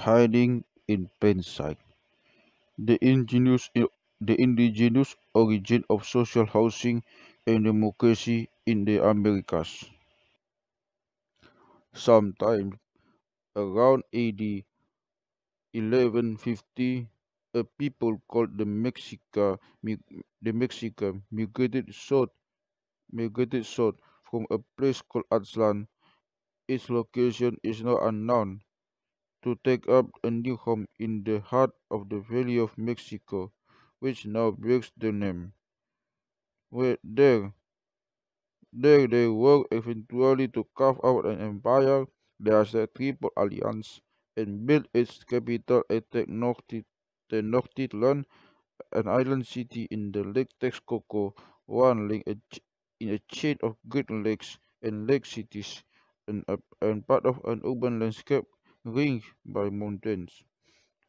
hiding in plain sight. The indigenous origin of social housing and democracy in the Americas. Sometime around AD 1150, a people called the Mexica migrated south from a place called Aztlan. Its location is now unknown, to take up a new home in the heart of the Valley of Mexico, which now bears the name. Where there they worked eventually to carve out an empire as a Triple Alliance and build its capital at Tenochtitlan, an island city in the Lake Texcoco, one link in a chain of great lakes and lake cities, and part of an urban landscape ringed by mountains.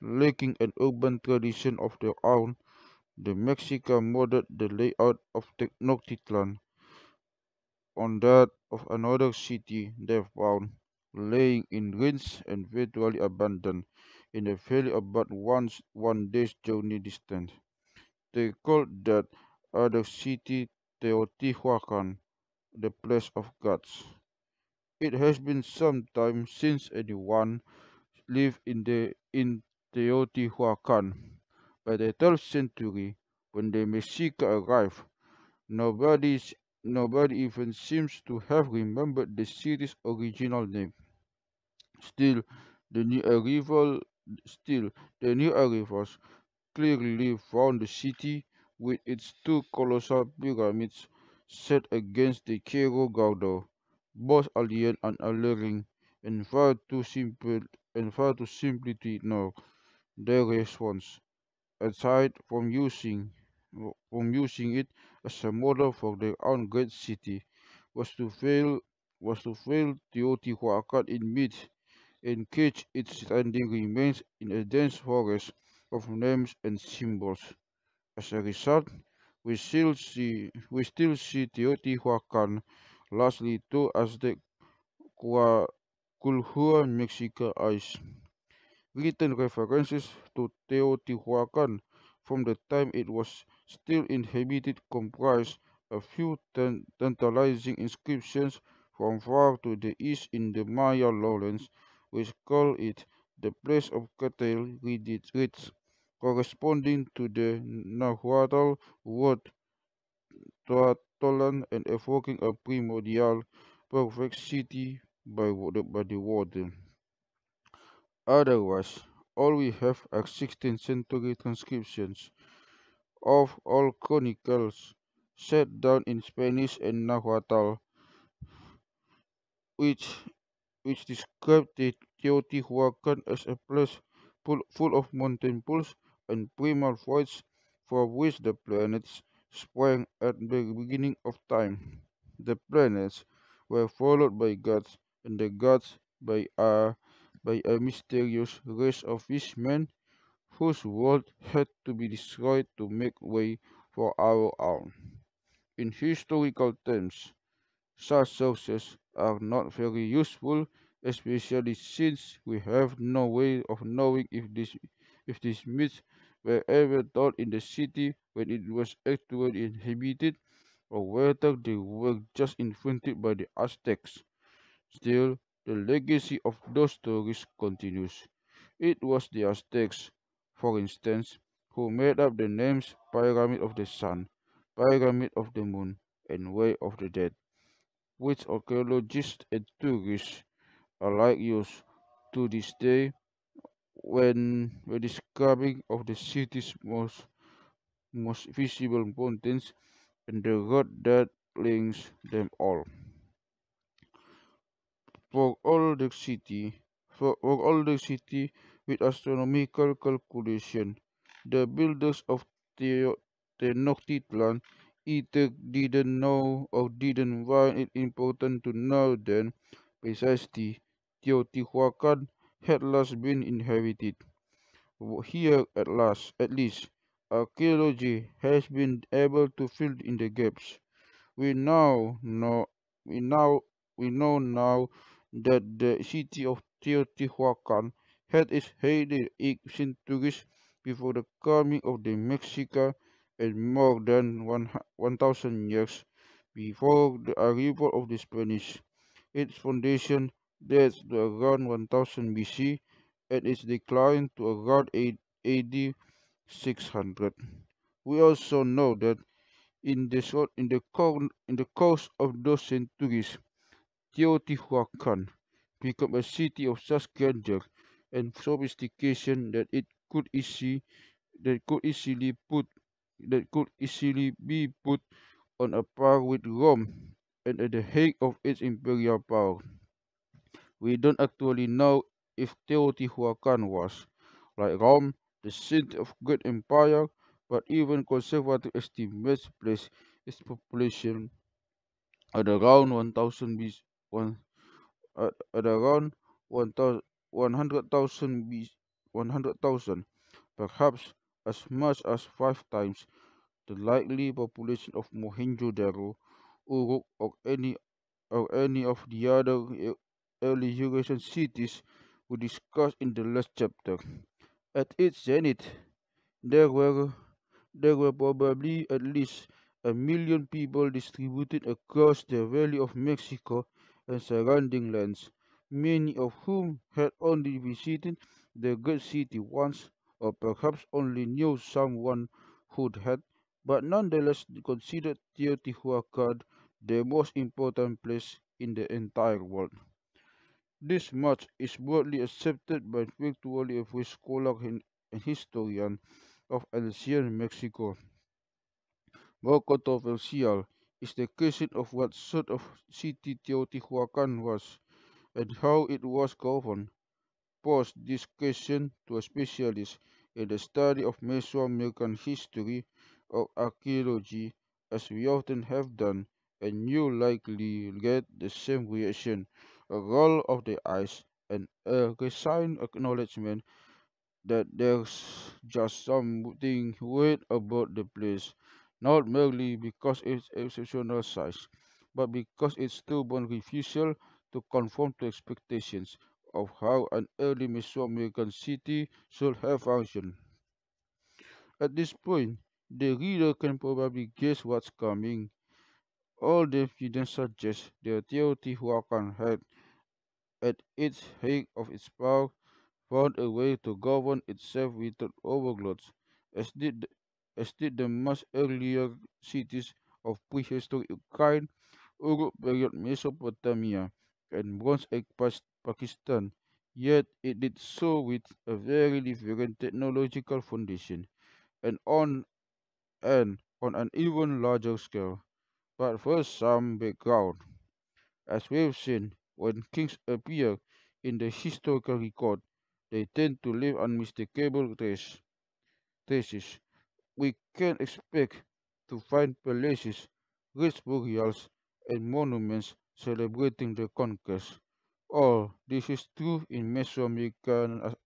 Lacking an urban tradition of their own, the Mexica modeled the layout of Tenochtitlan on that of another city they found, laying in ruins and virtually abandoned, in a valley about one day's journey distant. They called that other city Teotihuacan, the place of gods. It has been some time since anyone lived in Teotihuacan. By the 12th century, when the Mexica arrived, nobody nobody even seems to have remembered the city's original name. Still, the new arrival, still the new arrivals clearly found the city with its two colossal pyramids set against the Cerro Gordo, both alien and alluring, and far too simply to ignore their response. Aside from using it as a model for their own great city, was to fail Teotihuacan in mid and cage its standing remains in a dense forest of names and symbols. As a result, we still see Teotihuacan largely to as the Culhua Mexica eyes. Written references to Teotihuacan from the time it was still inhabited comprise a few tantalizing inscriptions from far to the east in the Maya lowlands, which call it the place of cattle reeds, corresponding to the Nahuatl word Toatolan and evoking a primordial, perfect city by the water. Otherwise, all we have are 16th century transcriptions of all chronicles set down in Spanish and Nahuatl, which which describe Teotihuacan as a place full of mountain pools and primal voids from which the planets sprang at the beginning of time. The planets were followed by gods, and the gods by a mysterious race of fishmen whose world had to be destroyed to make way for our own. In historical terms, such sources are not very useful, especially since we have no way of knowing if these myths were ever told in the city when it was actually inhabited, or whether they were just invented by the Aztecs. Still, the legacy of those stories continues. It was the Aztecs, for instance, who made up the names Pyramid of the Sun, Pyramid of the Moon, and Way of the Dead, which archaeologists and tourists alike use to this day when describing of the city's most visible mountains and the road that links them all. For all the city, for all the city with astronomical calculation, the builders of Tenochtitlan either didn't know or didn't find it important to know then precisely Teotihuacan had last been inhabited. Here at least, archaeology has been able to fill in the gaps. We now know we now we know now that the city of Teotihuacan had its heyday 8 centuries before the coming of the Mexica and more than 1,000 years before the arrival of the Spanish. Its foundation dates to around 1000 BC and its decline to around AD 600. We also know that in the course of those centuries, Teotihuacan became a city of such grandeur and sophistication that could easily put that could easily be put on a par with Rome and at the height of its imperial power. We don't actually know if Teotihuacan was, like Rome, the seat of great empire, but even conservative estimates place its population at around 1,000 BC, at around 1,000 100,000 BC, 100,000, perhaps as much as 5 times the likely population of Mohenjo-daro, Uruk, or any of the other early Eurasian cities we discussed in the last chapter. At its zenith, there were there were probably at least 1 million people distributed across the Valley of Mexico and surrounding lands, many of whom had only visited the great city once, or perhaps only knew someone who had, but nonetheless considered Teotihuacan the most important place in the entire world. This much is broadly accepted by virtually every scholar and historian of ancient Mexico. More controversial is the question of what sort of city Teotihuacan was and how it was governed. Pose this question to a specialist in the study of Mesoamerican history or archaeology, as we often have done, and you'll likely get the same reaction, a roll of the eyes and a resigned acknowledgement that there's just something weird about the place, not merely because it's exceptional size, but because its stubborn refusal to conform to expectations of how an early Mesoamerican city should have functioned. At this point, the reader can probably guess what's coming. All the evidence suggests that Teotihuacan had, at its height of its power, found a way to govern itself without overlords, as did, as did the much earlier cities of prehistoric Ukraine, Uruk period Mesopotamia, and Bronze Age Pakistan. Yet it did so with a very different technological foundation and on an even larger scale. But first, some background. As we've seen, when kings appear in the historical record, they tend to leave unmistakable traces. We can expect to find palaces, rich burials, and monuments celebrating the conquest. All this is true in Mesoamerica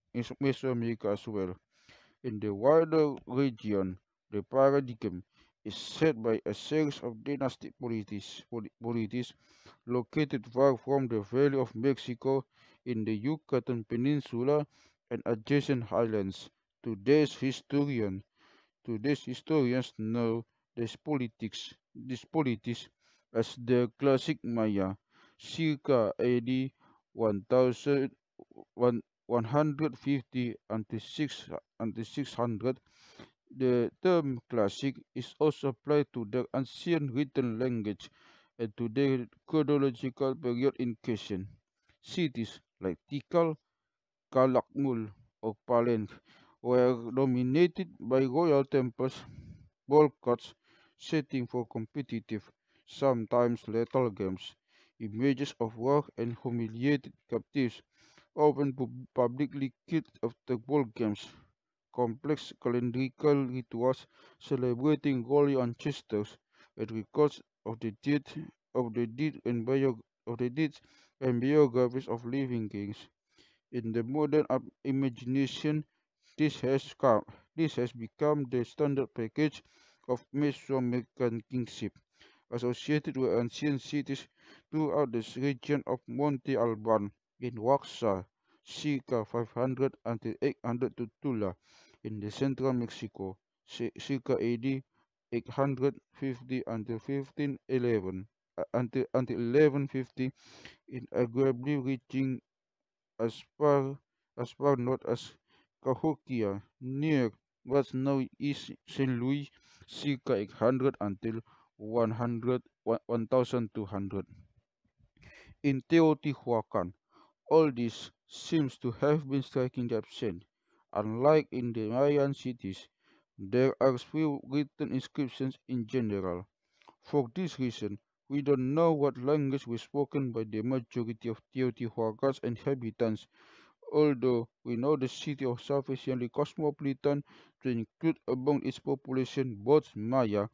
as well. In the wider region, the paradigm is set by a series of dynastic polities located far from the Valley of Mexico in the Yucatan Peninsula and adjacent highlands. Today's historian Today's historians know these polities as the classic Maya, circa AD 1000, 150 until 600. The term classic is also applied to the ancient written language and to the chronological period in question. Cities like Tikal, Calakmul, or Palenque were dominated by royal temples, ball courts, setting for competitive, sometimes lethal games, images of war and humiliated captives, often publicly killed after ball games, complex calendrical rituals celebrating royal ancestors, and records of the deed and of the deeds and biographies of living kings. In the modern imagination, this has come, this has become the standard package of Mesoamerican kingship, associated with ancient cities throughout the region of Monte Alban in Oaxaca, circa 500 until 800 to Tula in the central Mexico, circa AD 850 until 1511 until 1150 in Grabe reaching as far north as Cahokia, near what's now East St. Louis, circa 800 until 1200. In Teotihuacan, all this seems to have been strikingly absent. Unlike in the Mayan cities, there are few written inscriptions in general. For this reason, we don't know what language was spoken by the majority of Teotihuacan's inhabitants, although we know the city was sufficiently cosmopolitan to include among its population both Maya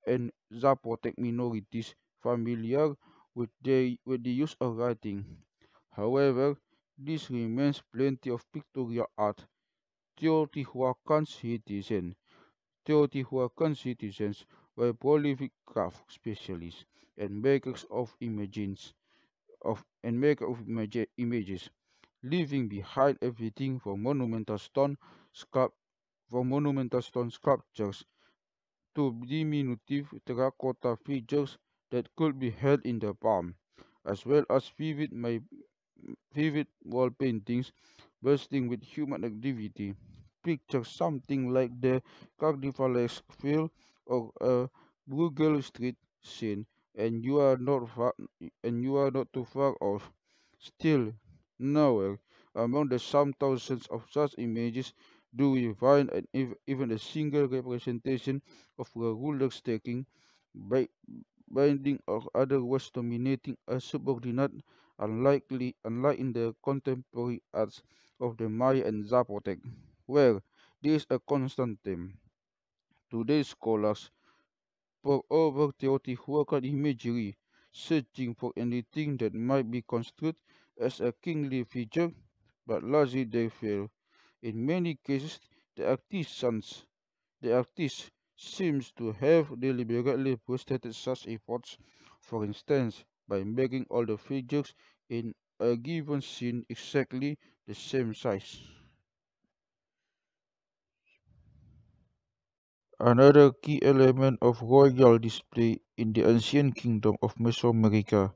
and Zapotec minorities familiar with the use of writing. However, this remains plenty of pictorial art. Teotihuacan citizens Teotihuacan citizens were prolific craft specialists and makers of images, leaving behind everything from monumental stone sculptures to diminutive terracotta figures that could be held in the palm, as well as vivid wall paintings bursting with human activity. Picture something like the carnivalesque feel of a Bruegel street scene, and you are not too far off. Still, nowhere among the some thousands of such images do we find even a single representation of a ruler taking, by, binding or otherwise dominating a subordinate, unlike in the contemporary arts of the Maya and Zapotec, where there is a constant theme. Today's scholars pore over Teotihuacan imagery, searching for anything that might be construed as a kingly figure, but largely they fail. In many cases, the artist seems to have deliberately frustrated such efforts, for instance, by making all the figures in a given scene exactly the same size. Another key element of royal display in the ancient kingdom of Mesoamerica,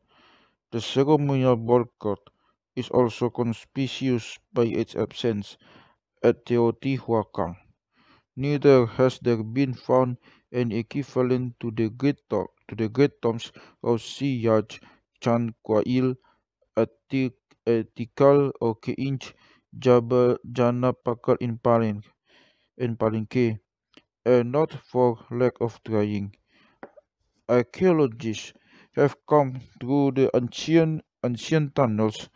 the ceremonial ball court, is also conspicuous by its absence at Teotihuacan. Neither has there been found an equivalent to the great tombs of Siyaj, Chanquail, Tikal, or Keinch, Jabal Janapakal in Palenque, and not for lack of trying. Archaeologists have come through the ancient tunnels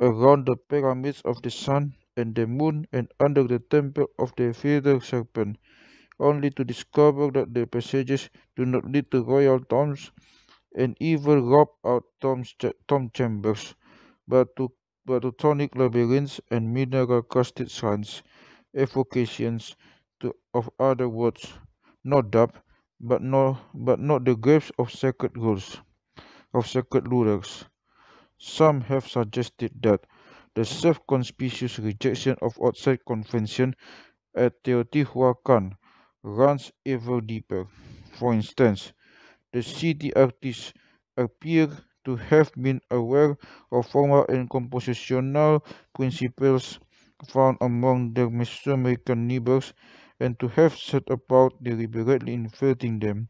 around the pyramids of the sun and the moon and under the temple of the feather serpent, only to discover that the passages do not lead to royal tombs and even rope out tomb chambers, but to tonic labyrinths and mineral-crusted shrines, evocations of other worlds, no doubt, but not the graves of sacred rulers. Some have suggested that the self-conspicuous rejection of outside convention at Teotihuacan runs ever deeper. For instance, the city artists appear to have been aware of formal and compositional principles found among their Mesoamerican neighbors and to have set about deliberately inverting them.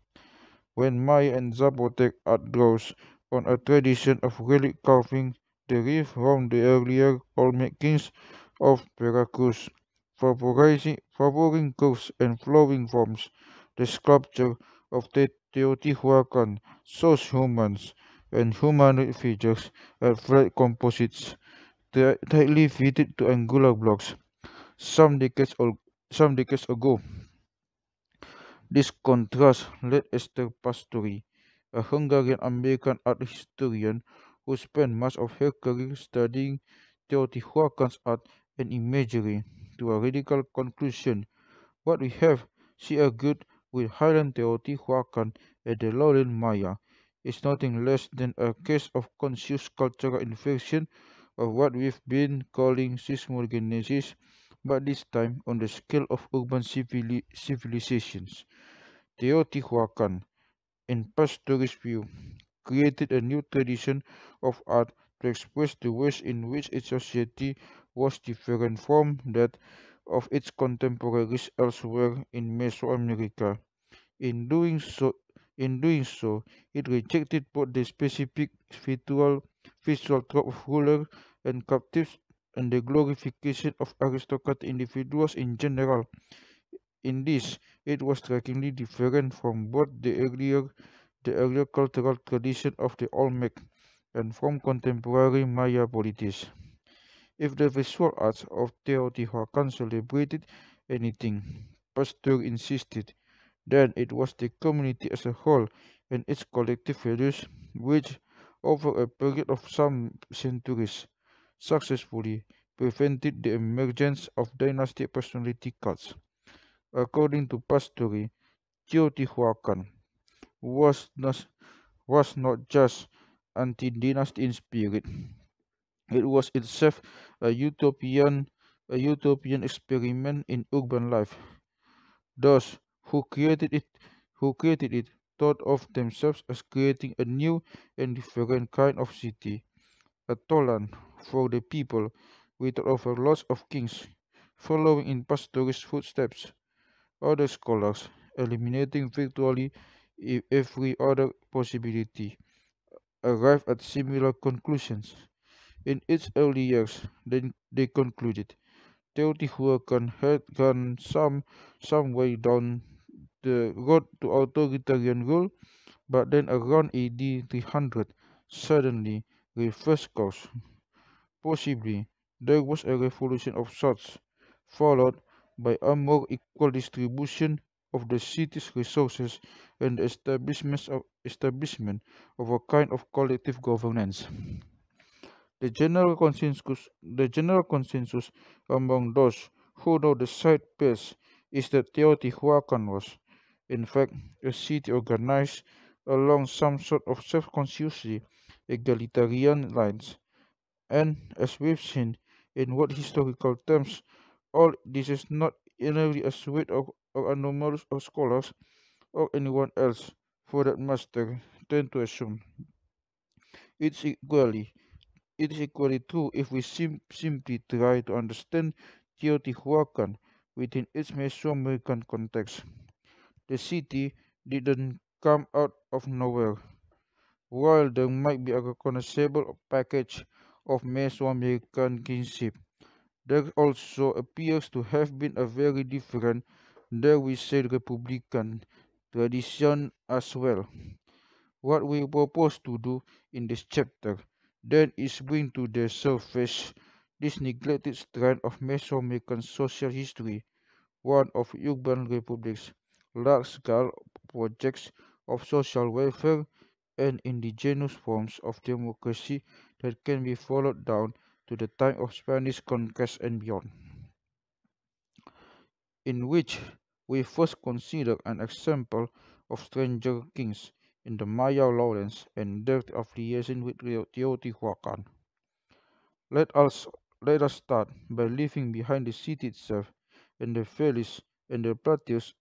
When Maya and Zapotec art draws on a tradition of relic carving derived from the earlier Olmec kings of Veracruz, favoring curves and flowing forms, the sculpture of Teotihuacan shows humans and humanoid figures as flat composites tightly fitted to angular blocks. Some decades, al- some decades ago, this contrast led Esther Pastori, a Hungarian-American art historian who spent much of her career studying Teotihuacan's art and imagery, to a radical conclusion. What we have, she argued, with Highland Teotihuacan and the lowland Maya is nothing less than a case of conscious cultural inversion of what we've been calling seismogenesis, but this time on the scale of urban civilizations. Teotihuacan, in pastorist view, created a new tradition of art to express the ways in which its society was different from that of its contemporaries elsewhere in Mesoamerica. In doing so, in doing so, it rejected both the specific visual trope of ruler and captives and the glorification of aristocratic individuals in general. In this, it was strikingly different from both the earlier cultural tradition of the Olmec and from contemporary Maya polities. If the visual arts of Teotihuacan celebrated anything, Pasteur insisted, then it was the community as a whole and its collective values which, over a period of some centuries, successfully prevented the emergence of dynastic personality cults. According to Pastore, Teotihuacan was not, was not just anti-dynasty in spirit, it was itself a utopian, a utopian experiment in urban life. Those who created it thought of themselves as creating a new and different kind of city, a toland for the people with over lots of kings, following in pastorist footsteps. Other scholars, eliminating virtually every other possibility, arrive at similar conclusions. In its early years, they concluded Teotihuacan had gone some way down the road to authoritarian rule, but then around AD 300, suddenly reversed course. Possibly, there was a revolution of sorts, followed by a more equal distribution of the city's resources and the establishment of a kind of collective governance. The general consensus among those who know the site best is that Teotihuacan was, in fact, a city organized along some sort of self-consciously egalitarian lines, and as we've seen in what historical terms, all this is not merely a suite of anomalous of scholars or anyone else, for that matter, tend to assume. It's equally It is equally true if we simply try to understand Teotihuacan within its Mesoamerican context. The city didn't come out of nowhere. While there might be a recognizable package of Mesoamerican kinship, there also appears to have been a very different, dare we say, Republican tradition as well. What we propose to do in this chapter then is bring to the surface this neglected strand of Mesoamerican social history, one of urban republics, large-scale projects of social welfare, and indigenous forms of democracy that can be followed down to the time of Spanish conquest and beyond, in which we first consider an example of stranger kings in the Maya lowlands and their affiliation with Teotihuacan. Let us let us start by leaving behind the city itself and the valleys and the plateaus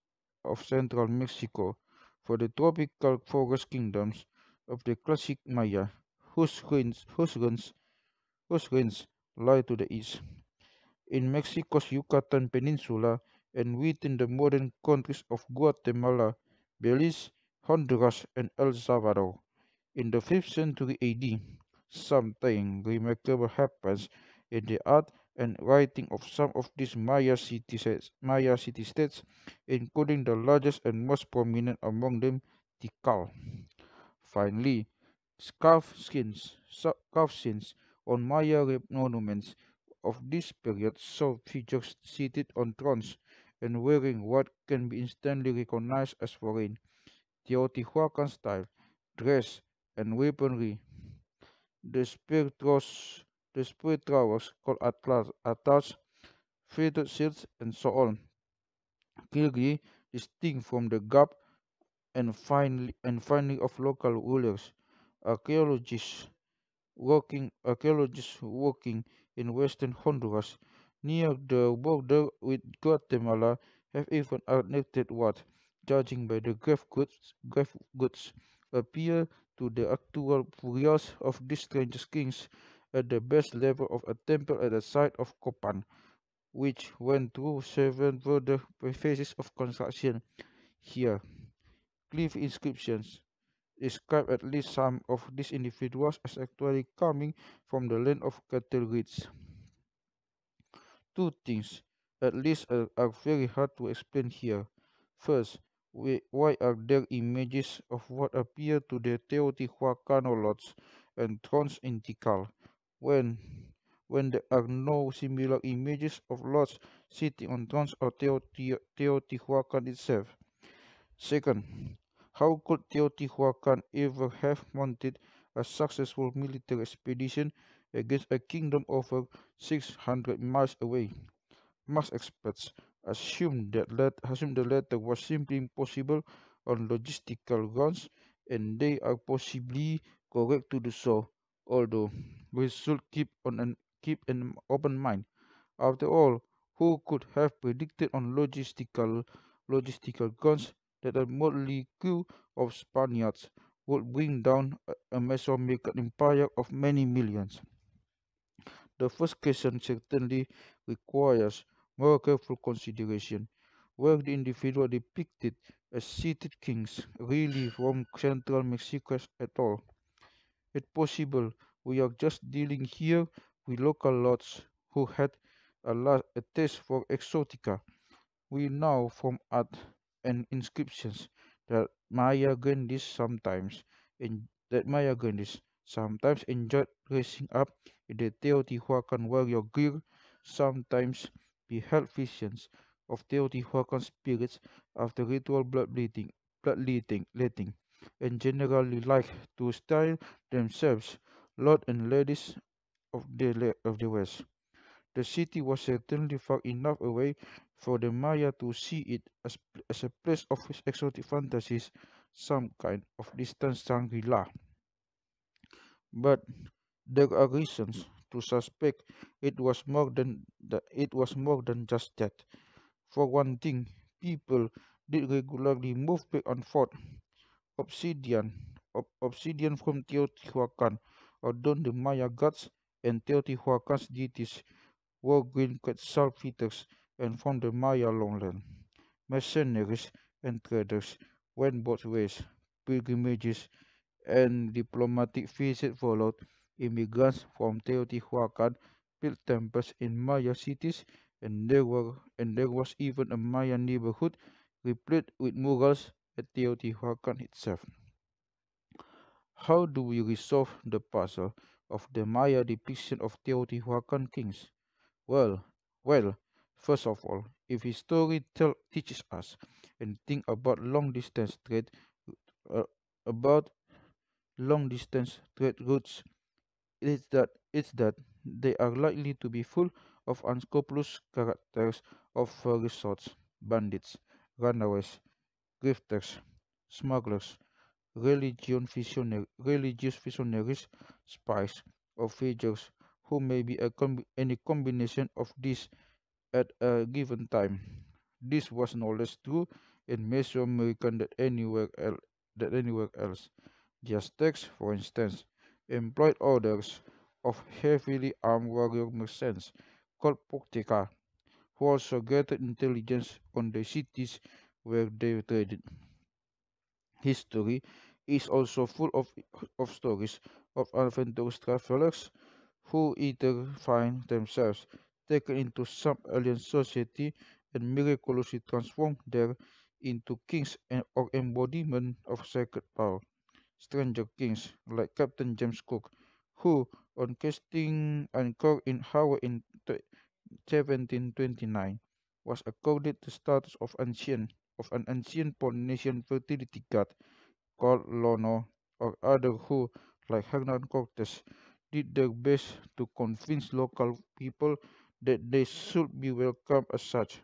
of central Mexico for the tropical forest kingdoms of the classic Maya, whose ruins lie to the east. In Mexico's Yucatan Peninsula and within the modern countries of Guatemala, Belize, Honduras, and El Salvador. In the 5th century AD, something remarkable happens in the art and writing of some of these Maya city-states, including the largest and most prominent among them, Tikal. Finally, carved scenes on Maya monuments of this period saw figures seated on thrones and wearing what can be instantly recognized as foreign Teotihuacan style dress and weaponry. The spear throws, the spear throwers called atlas, feathered shields, and so on, clearly distinct from the garb and finally of local rulers. Archaeologists archaeologists working in western Honduras near the border with Guatemala have even unearthed what, judging by the grave goods appear to the actual burials of these strange kings at the base level of a temple at the site of Copan, which went through seven further phases of construction. Here, cliff inscriptions describe at least some of these individuals as actually coming from the land of cattle grids. Two things, at least, are very hard to explain here. First, why are there images of what appear to be Teotihuacano lords and thrones in Tikal, when there are no similar images of lords sitting on thrones or Teotihuacan itself? Second, how could Teotihuacan ever have mounted a successful military expedition against a kingdom over 600 miles away? Most experts assume the latter was simply impossible on logistical grounds, and they are possibly correct to do so, although we should keep an open mind. After all, who could have predicted on logistical grounds that a motley crew of Spaniards would bring down a Mesoamerican empire of many millions? The first question certainly requires more careful consideration. Were the individual depicted as seated kings really from central Mexico at all? It's possible we are just dealing here with local lords who had a taste for exotica. We know from art and inscriptions that Maya Grandis sometimes enjoyed dressing up in the Teotihuacan warrior gear, sometimes beheld visions of Teotihuacan spirits after ritual bloodletting, and generally liked to style themselves Lord and Ladies of the West. The city was certainly far enough away for the Maya to see it as a place of exotic fantasies, some kind of distant Shangri-La. But there are reasons to suspect it was more than just that. For one thing, people did regularly move back and forth obsidian from Teotihuacan, although the Maya gods and Teotihuacan's deities were green saltpeters, and from the Maya lowland. Mercenaries and traders went both ways. Pilgrimages and diplomatic visits followed. Immigrants from Teotihuacan built temples in Maya cities, and there was even a Maya neighborhood replete with murals at Teotihuacan itself. How do we resolve the puzzle of the Maya depiction of Teotihuacan kings? Well, well, first of all, if history teaches us anything uh, about long distance trade routes, it's that they are likely to be full of unscrupulous characters of resorts, bandits, runaways, grifters, smugglers, religious visionaries, spies, or figures who may be any combination of these at a given time. This was no less true in Mesoamerican than anywhere else. The Aztecs, for instance, employed orders of heavily armed warrior mercenaries called Pocteca, who also gathered intelligence on the cities where they traded. History is also full of stories of adventurous travelers who either find themselves taken into some alien society and miraculously transformed there into kings or embodiment of sacred power. Stranger kings like Captain James Cook, who, on casting anchor in Hawaii in 1729, was accorded the status of an ancient Polynesian fertility god called Lono, or others who, like Hernan Cortes, did their best to convince local people that they should be welcomed as such.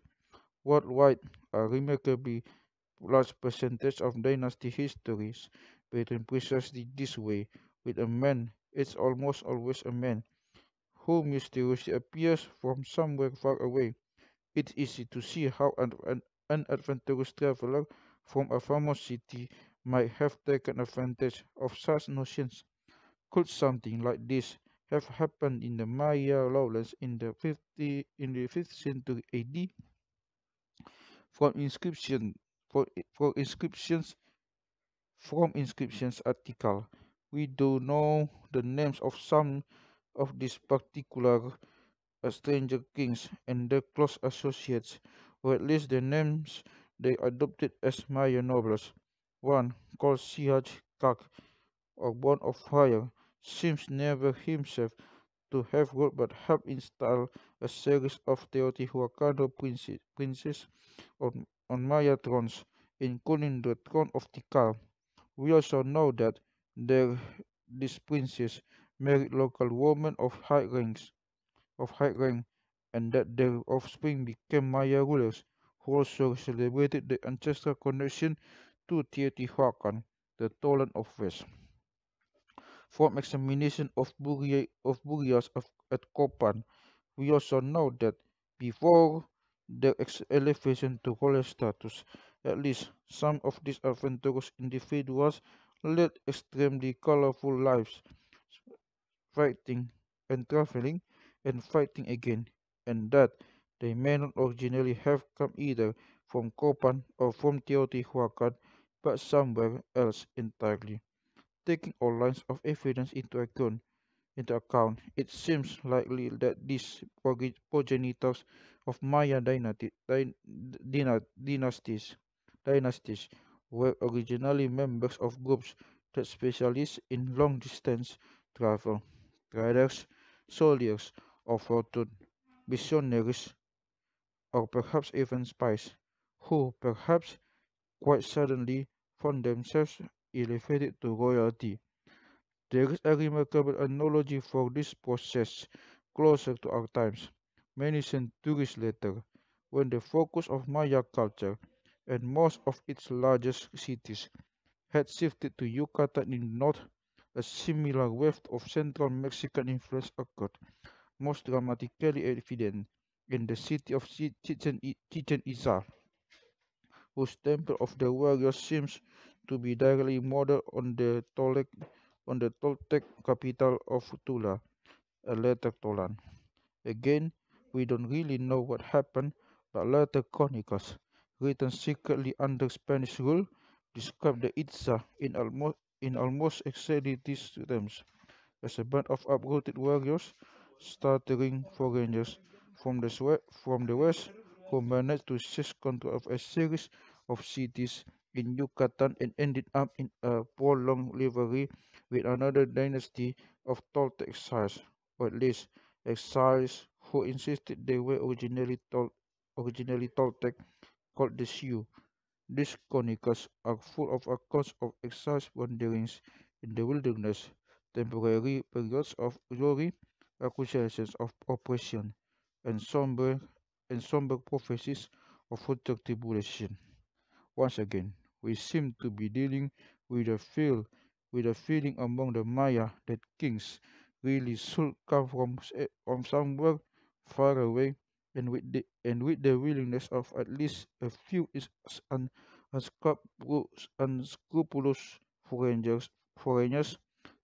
Worldwide, a remarkably large percentage of dynasty histories written precisely this way, with a man It's almost always a man who mysteriously appears from somewhere far away. It's easy to see how an adventurous traveler from a famous city might have taken advantage of such notions. Could something like this have happened in the Maya lowlands in the 5th century AD? From inscription for inscriptions article, we do know the names of some of these particular stranger kings and their close associates, or at least the names they adopted as Maya nobles. One, called Sihaj Kak, or Born of Fire, seems never himself to have ruled but helped install a series of Teotihuacano princes on Maya thrones, including the throne of Tikal. We also know that their, these princes married local women of high rank, and that their offspring became Maya rulers, who also celebrated the ancestral connection to Teotihuacan, the Tolan of West. From examination of burials at Copan, we also know that before their elevation to royal status, at least some of these adventurous individuals led extremely colorful lives, fighting and traveling and fighting again, and that they may not originally have come either from Copan or from Teotihuacan, but somewhere else entirely. Taking all lines of evidence into account, it seems likely that these progenitors of Maya dynasties, dynasties were originally members of groups that specialized in long distance travel, traders, soldiers, or fortune, missionaries, or perhaps even spies, who perhaps quite suddenly found themselves elevated to royalty. There is a remarkable analogy for this process closer to our times, many centuries later, when the focus of Maya culture and most of its largest cities had shifted to Yucatan in the north. A similar wave of central Mexican influence occurred, most dramatically evident in the city of Chichen Itza, whose temple of the warriors seems to be directly modeled on the Toltec capital of Tula, a later Tolan. Again, we don't really know what happened, but later chronicles, written secretly under Spanish rule, describe the Itza in almost exactly these terms, as a band of uprooted warriors, stuttering foreigners from the west, who managed to seize control of a series of cities in Yucatan and ended up in a prolonged rivalry with another dynasty of Toltec exiles, or at least exiles who insisted they were originally Toltec, called the Sioux. These chronicles are full of accounts of exiles wanderings in the wilderness, temporary periods of glory, accusations of oppression, and somber prophecies of future tribulation. Once again, we seem to be dealing with with a feeling among the Maya that kings really should come from somewhere far away, and with the willingness of at least a few unscrupulous foreigners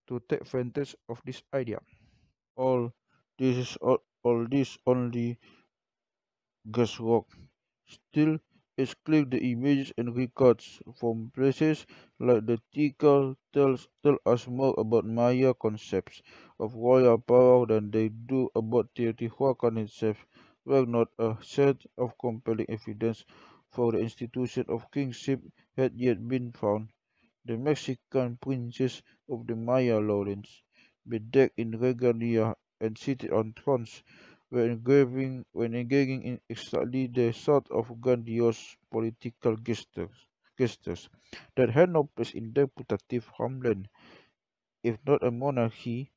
to take advantage of this idea. All this only guesswork. Still, it's clear the images and records from places like the Tikal tell us more about Maya concepts of royal power than they do about Teotihuacan itself. Were not a set of compelling evidence for the institution of kingship had yet been found. The Mexican princes of the Maya lowlands, bedecked in regalia and seated on thrones, when engaging in exactly the sort of grandiose political gestures that had no place in their putative homeland. If not a monarchy,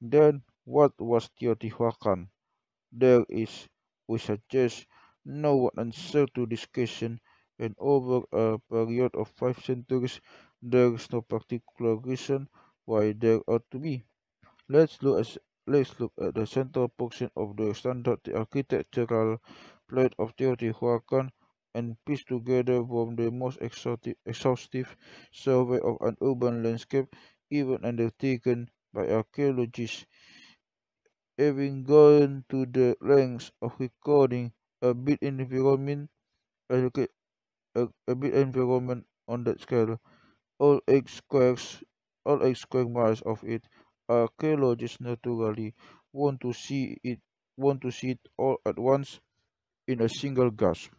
then what was Teotihuacan? There is, we suggest, no one answer to this question, and over a period of 5 centuries, there is no particular reason why there ought to be. Let's look at let's look at the central portion of the standard architectural plate of Teotihuacan and piece together from the most exhaustive survey of an urban landscape even undertaken by archaeologists, having gone to the lengths of recording a built environment, a, a built environment on that scale. All eight squares, all 8 square miles of it, archaeologists naturally want to see it, want to see it all at once in a single gasp.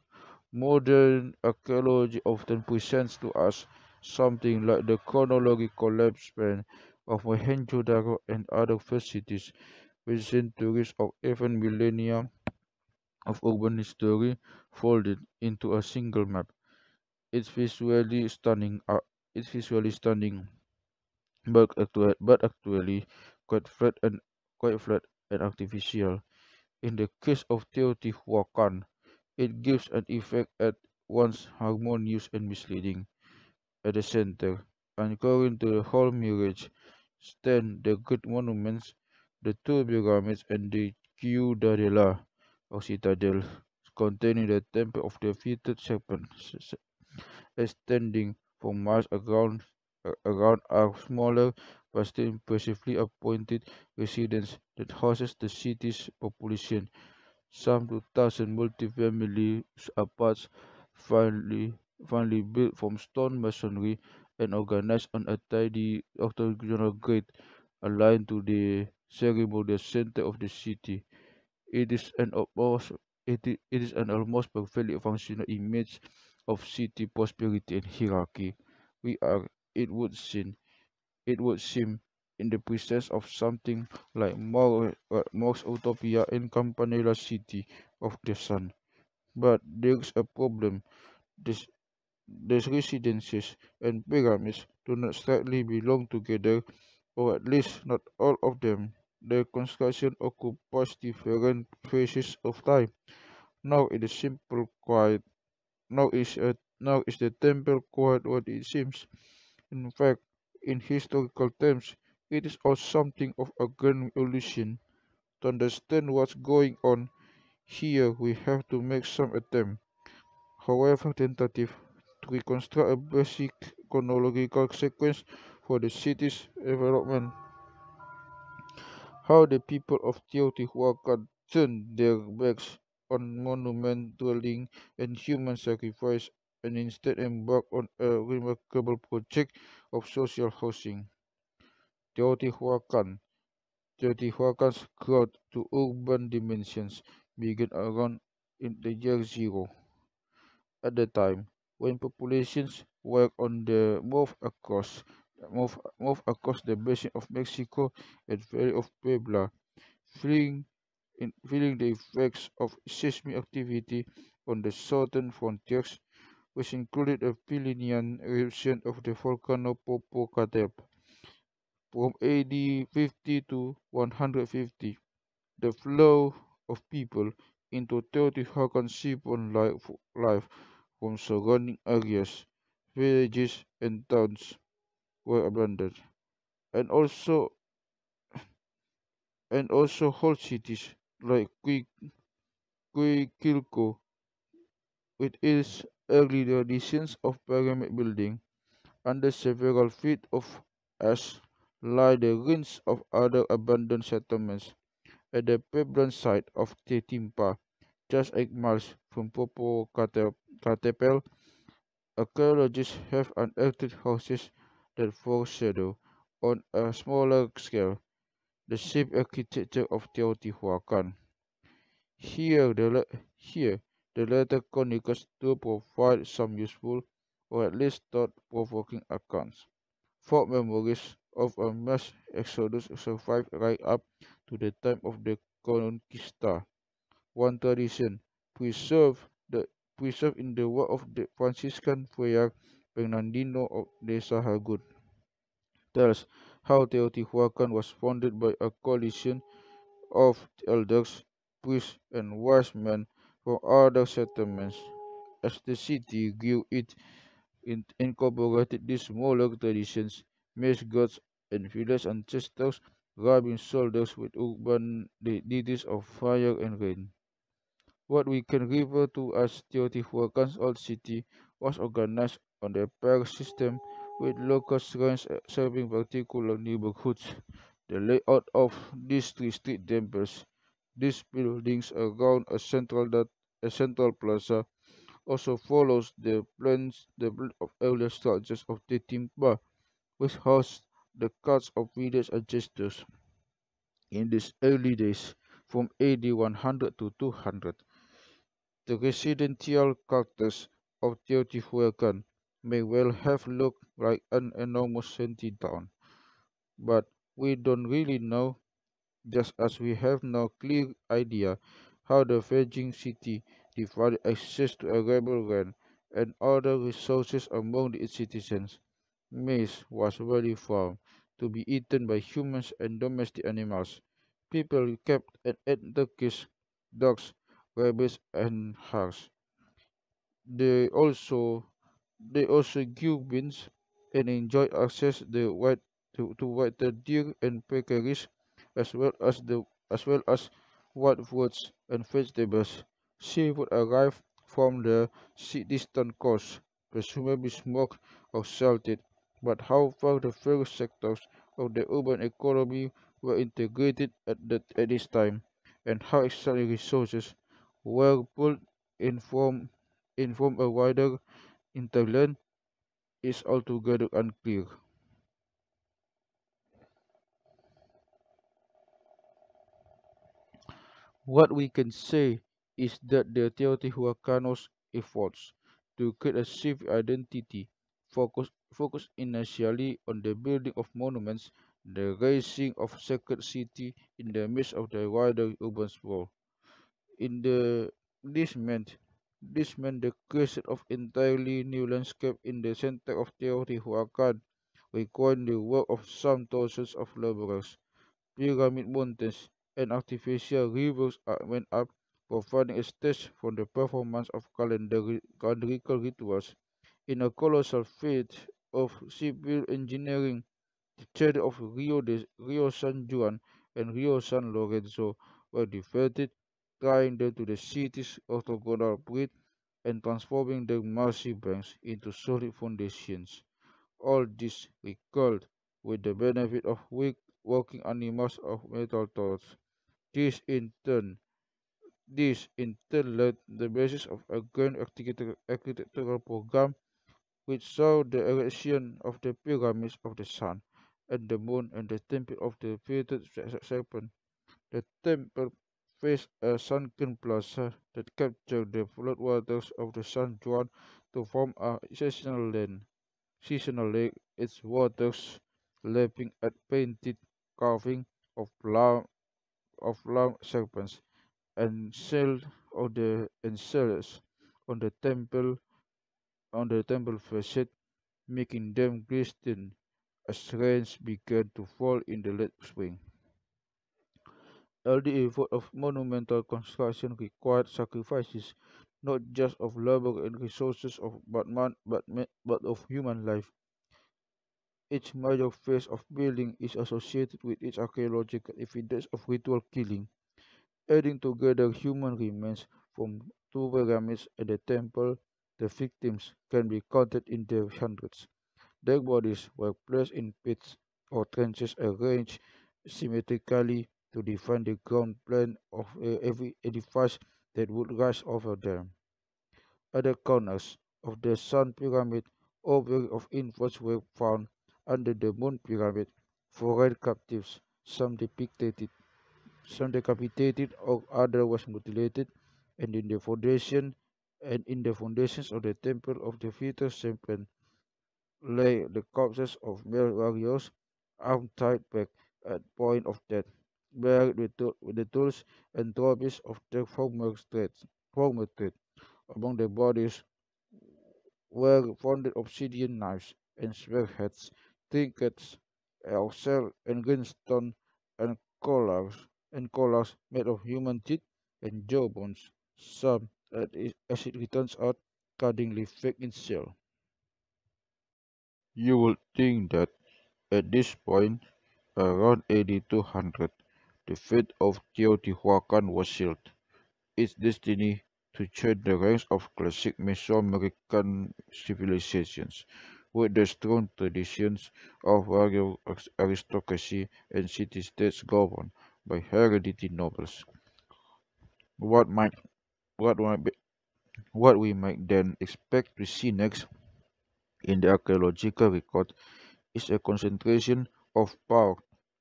Modern archaeology often presents to us something like the chronological lifespan of Mohenjo-daro and other first cities, with centuries or even millennia of urban history folded into a single map. It's visually stunning. It's visually stunning but actually quite flat and artificial. In the case of Teotihuacan, it gives an effect at once harmonious and misleading. At the center, anchoring to the whole mirage, stand the great monuments, the two pyramids and the Ciudadela, or citadel, containing the temple of the defeated serpent, extending for miles around are smaller but still impressively appointed residence that houses the city's population. Some 2,000 multifamily apartments finely, finely built from stone masonry and organized on a tidy octagonal grid aligned to the ceremonial center of the city. It is an almost it is an almost perfectly functional image of city prosperity and hierarchy. We are, it would seem, it would seem, in the presence of something like Marx Utopia in Campanella City of the Sun. But there's a problem. This, these residences and pyramids do not strictly belong together, or at least not all of them. Their construction occupies different phases of time. Now it is simple quiet. Now is the temple quiet what it seems. In fact, in historical terms, it is all something of a grand illusion. To understand what's going on here, we have to make some attempt, however tentative, to reconstruct a basic chronological sequence for the city's development. How the people of Teotihuacan turned their backs on monument dwelling and human sacrifice and instead embarked on a remarkable project of social housing. Teotihuacan. Teotihuacan's growth to urban dimensions began around in the year zero. At the time, when populations were on the move across the basin of Mexico and Valley of Puebla, feeling feeling the effects of seismic activity on the southern frontiers, which included a Pillinian eruption of the volcano Popocatépetl from AD 50 to 150. The flow of people into Teotihuacan seaborne life from surrounding areas, villages, and towns were abandoned, and also whole cities like Quilco, with its early traditions of pyramid building. Under several feet of ash lie the ruins of other abandoned settlements at the Pueblan site of Tetimpa, just 8 miles from Popocatépetl. Archaeologists have unearthed houses that foreshadow, on a smaller scale, the shape architecture of Teotihuacan. Here, here, the latter chronicles do provide some useful, or at least thought-provoking accounts. Folk memories of a mass exodus survive right up to the time of the Conquista. One tradition, preserved the preserved in the work of the Franciscan friar Bernardino de Sahagún, tells how Teotihuacan was founded by a coalition of elders, priests, and wise men from other settlements. As the city grew, it incorporated these smaller traditions, mixed gods, and village ancestors rubbing shoulders with urban deities of fire and rain. What we can refer to as Teotihuacan's old city was organized on a parish system with local shrines serving particular neighborhoods. The layout of these three street temples, these buildings around a central plaza, also follows the plan of earlier structures of the Timpa, which housed the cults of village ancestors in these early days from AD 100 to 200. The residential cultus of Teotihuacan may well have looked like an enormous shanty town, but we don't really know, just as we have no clear idea how the Virgin city divided access to arable land and other resources among its citizens. Maize was widely farmed to be eaten by humans and domestic animals. People kept and ate turkeys, dogs, rabbits, and hares. They also they also grew beans and enjoyed access to white deer and peccaries, as well as wild fruits and vegetables. Seafood arrived from the distant coast, presumably smoked or salted, but how far the various sectors of the urban economy were integrated at this time, and how exactly resources were pulled in from a wider hinterland is altogether unclear. What we can say is that the Teotihuacanos' efforts to create a civic identity focus initially on the building of monuments, the raising of sacred city in the midst of the wider urban sprawl. In the this meant this meant the creation of entirely new landscape in the center of Teotihuacan, requiring the work of some thousands of laborers. Pyramid mountains and artificial rivers went up, providing a stage for the performance of calendrical rituals. In a colossal feat of civil engineering, the theatre of Rio San Juan and Rio San Lorenzo were defeated, tying them to the city's orthogonal grid and transforming their massive banks into solid foundations. All this recalled with the benefit of weak working animals of metal tools. This in turn this in turn led the basis of a grand architectural program which saw the erection of the pyramids of the sun and the moon and the temple of the fated serpent. The temple faced a sunken plaza that captured the floodwaters of the San Juan to form a seasonal lake, its waters lapping at painted carving of long serpents and cells on the temple facade, making them glisten as rains began to fall in the late spring. All the effort of monumental construction required sacrifices, not just of labor and resources but of human life. Each major phase of building is associated with its archaeological evidence of ritual killing, adding together human remains from two pyramids and the temple. The victims can be counted in their hundreds. Their bodies were placed in pits or trenches arranged symmetrically to define the ground plan of every edifice that would rise over them. At the corners of the Sun Pyramid, ovaries of infants were found under the Moon Pyramid, foreign captives, some decapitated or otherwise mutilated, and in the foundations of the temple of the future serpent lay the corpses of male warriors, arms tied back at point of death, buried with the tools and trophies of their former trade. Among the bodies were found obsidian knives and spearheads, trinkets of shell and greenstone, and collars made of human teeth and jawbones, some, as it turns out, cunningly fake in shell. You would think that at this point Around AD 200, the fate of Teotihuacan was sealed, its destiny to join the ranks of classic Mesoamerican civilizations, with their strong traditions of warrior aristocracy and city-states governed by hereditary nobles. What might what might be, what we might then expect to see next in the archaeological record is a concentration of power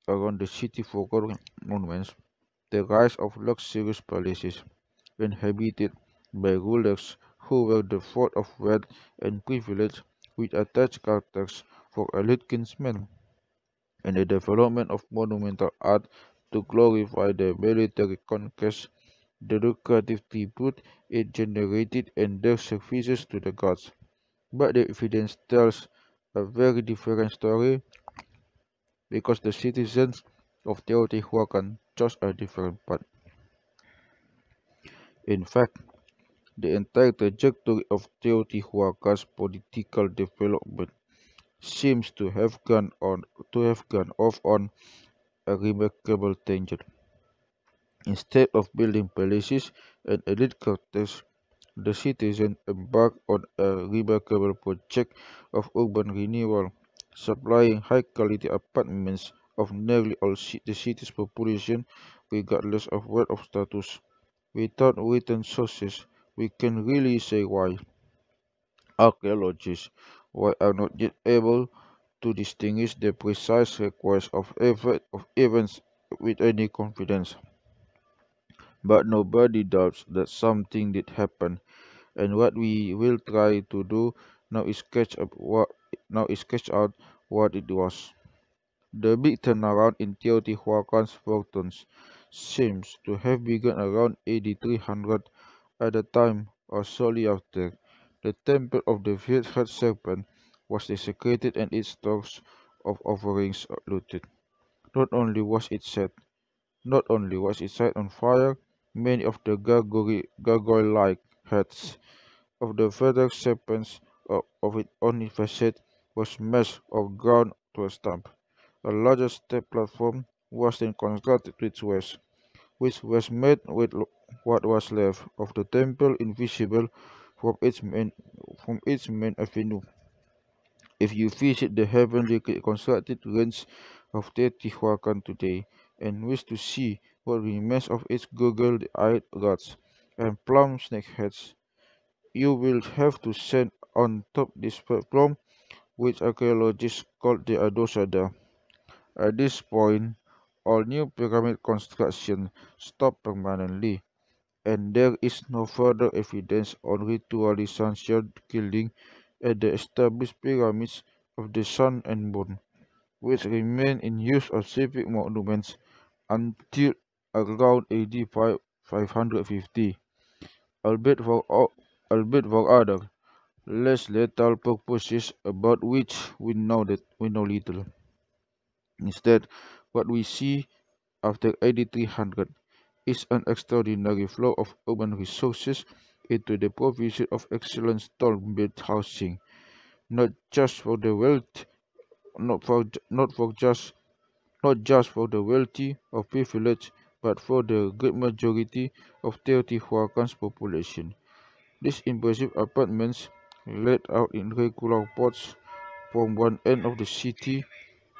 around the city forgotten monuments, the rise of luxurious palaces inhabited by rulers who were the devoid of wealth and privilege with attached characters for elite kinsmen, and the development of monumental art to glorify the military conquests, the lucrative tribute it generated, and their services to the gods. But the evidence tells a very different story because the citizens of Teotihuacan chose a different path. In fact, the entire trajectory of Teotihuacan's political development seems to have gone off on a remarkable tangent. Instead of building palaces and elite quarters, the citizens embarked on a remarkable project of urban renewal, supplying high-quality apartments of nearly all the city's population, regardless of wealth or status. Without written sources, we can really say why. Archaeologists are not yet able to distinguish the precise request of events with any confidence. But nobody doubts that something did happen, and what we will try to do now is sketch out what it was. The big turnaround in Teotihuacan's fortunes seems to have begun around AD 300, at the time, or shortly after, the temple of the Great Serpent was desecrated and its stores of offerings looted. Not only was it set, Not only was it set on fire, many of the gargoyle-like heads of the feathered serpents of its only facet was smashed or ground to a stump. A larger step platform was then constructed its west, which was made with what was left of the temple invisible from its main avenue. If you visit the heavenly constructed ruins of Teotihuacan today and wish to see what remains of its goggle-eyed gods and plum snake heads, you will have to stand on top this platform, which archaeologists call the Adosada. At this point, all new pyramid construction stopped permanently, and there is no further evidence on ritually sanctioned killing at the established pyramids of the Sun and Moon, which remain in use as civic monuments until around AD 550, albeit for, o- albeit for other, less lethal purposes about which we know little. Instead, what we see after AD 300 is an extraordinary flow of urban resources into the provision of excellent stone-built housing, not just for the wealth, not for ju- not just for the wealthy or privileged, but for the great majority of Teotihuacan's population. These impressive apartments, laid out in regular plots from one end of the city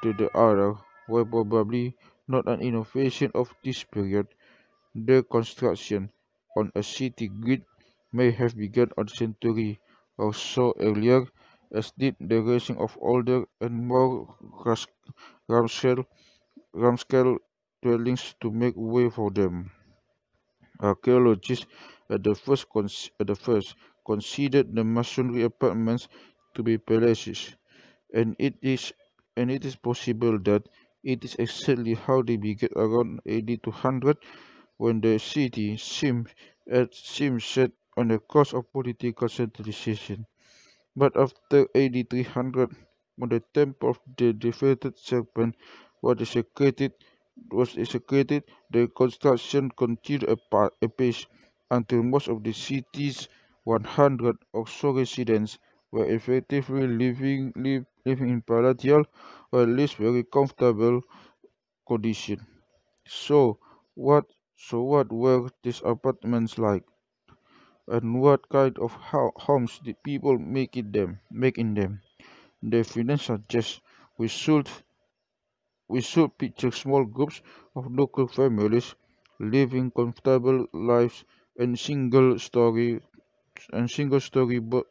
to the other, were probably not an innovation of this period. Their construction on a city grid may have begun a century or so earlier, as did the raising of older and more ramshackle ramscale dwellings to make way for them. Archaeologists at the first considered the masonry apartments to be palaces, and it is possible that it is exactly how they began around AD 200, when the city seemed set on the course of political centralization. But after AD 300, when the temple of the defeated serpent was desecrated, the construction continued apace until most of the city's 100 or so residents were effectively living in palatial or at least very comfortable condition. So what what were these apartments like, and what kind of homes did people make in them? The evidence suggests we should we should picture small groups of local families living comfortable lives in single story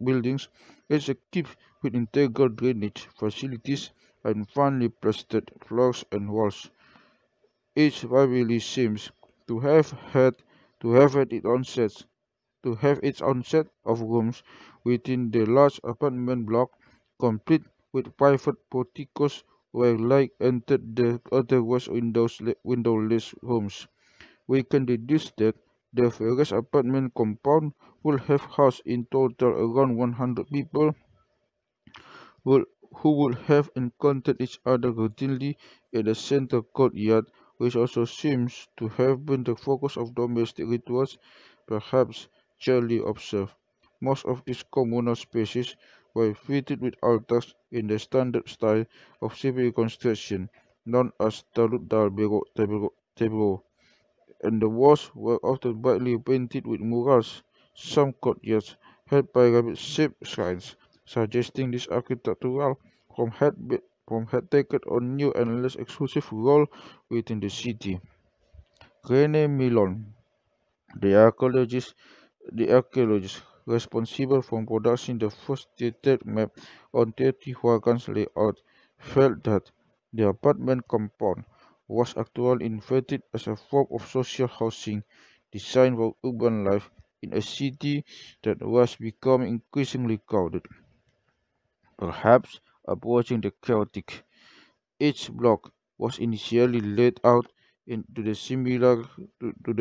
buildings is equipped with integral drainage facilities and finely plastered floors and walls. Each family seems to have had its own set of rooms within the large apartment block, complete with private porticos where light entered the otherwise windowless homes. We can deduce that the various apartment compound will have housed in total around 100 people will, who would have encountered each other routinely in the center courtyard, which also seems to have been the focus of domestic rituals, perhaps rarely observed. Most of these communal spaces were fitted with altars in the standard style of civil construction, known as talud tebero, and the walls were often brightly painted with murals. Some courtyards had pyramid-shaped shrines, suggesting this architectural form had taken on new and less exclusive role within the city. Rene Milon, the archaeologist, responsible for producing the first detailed map on Teotihuacan's layout, felt that the apartment compound was actually invented as a form of social housing designed for urban life in a city that was becoming increasingly crowded, perhaps approaching the chaotic. Each block was initially laid out to the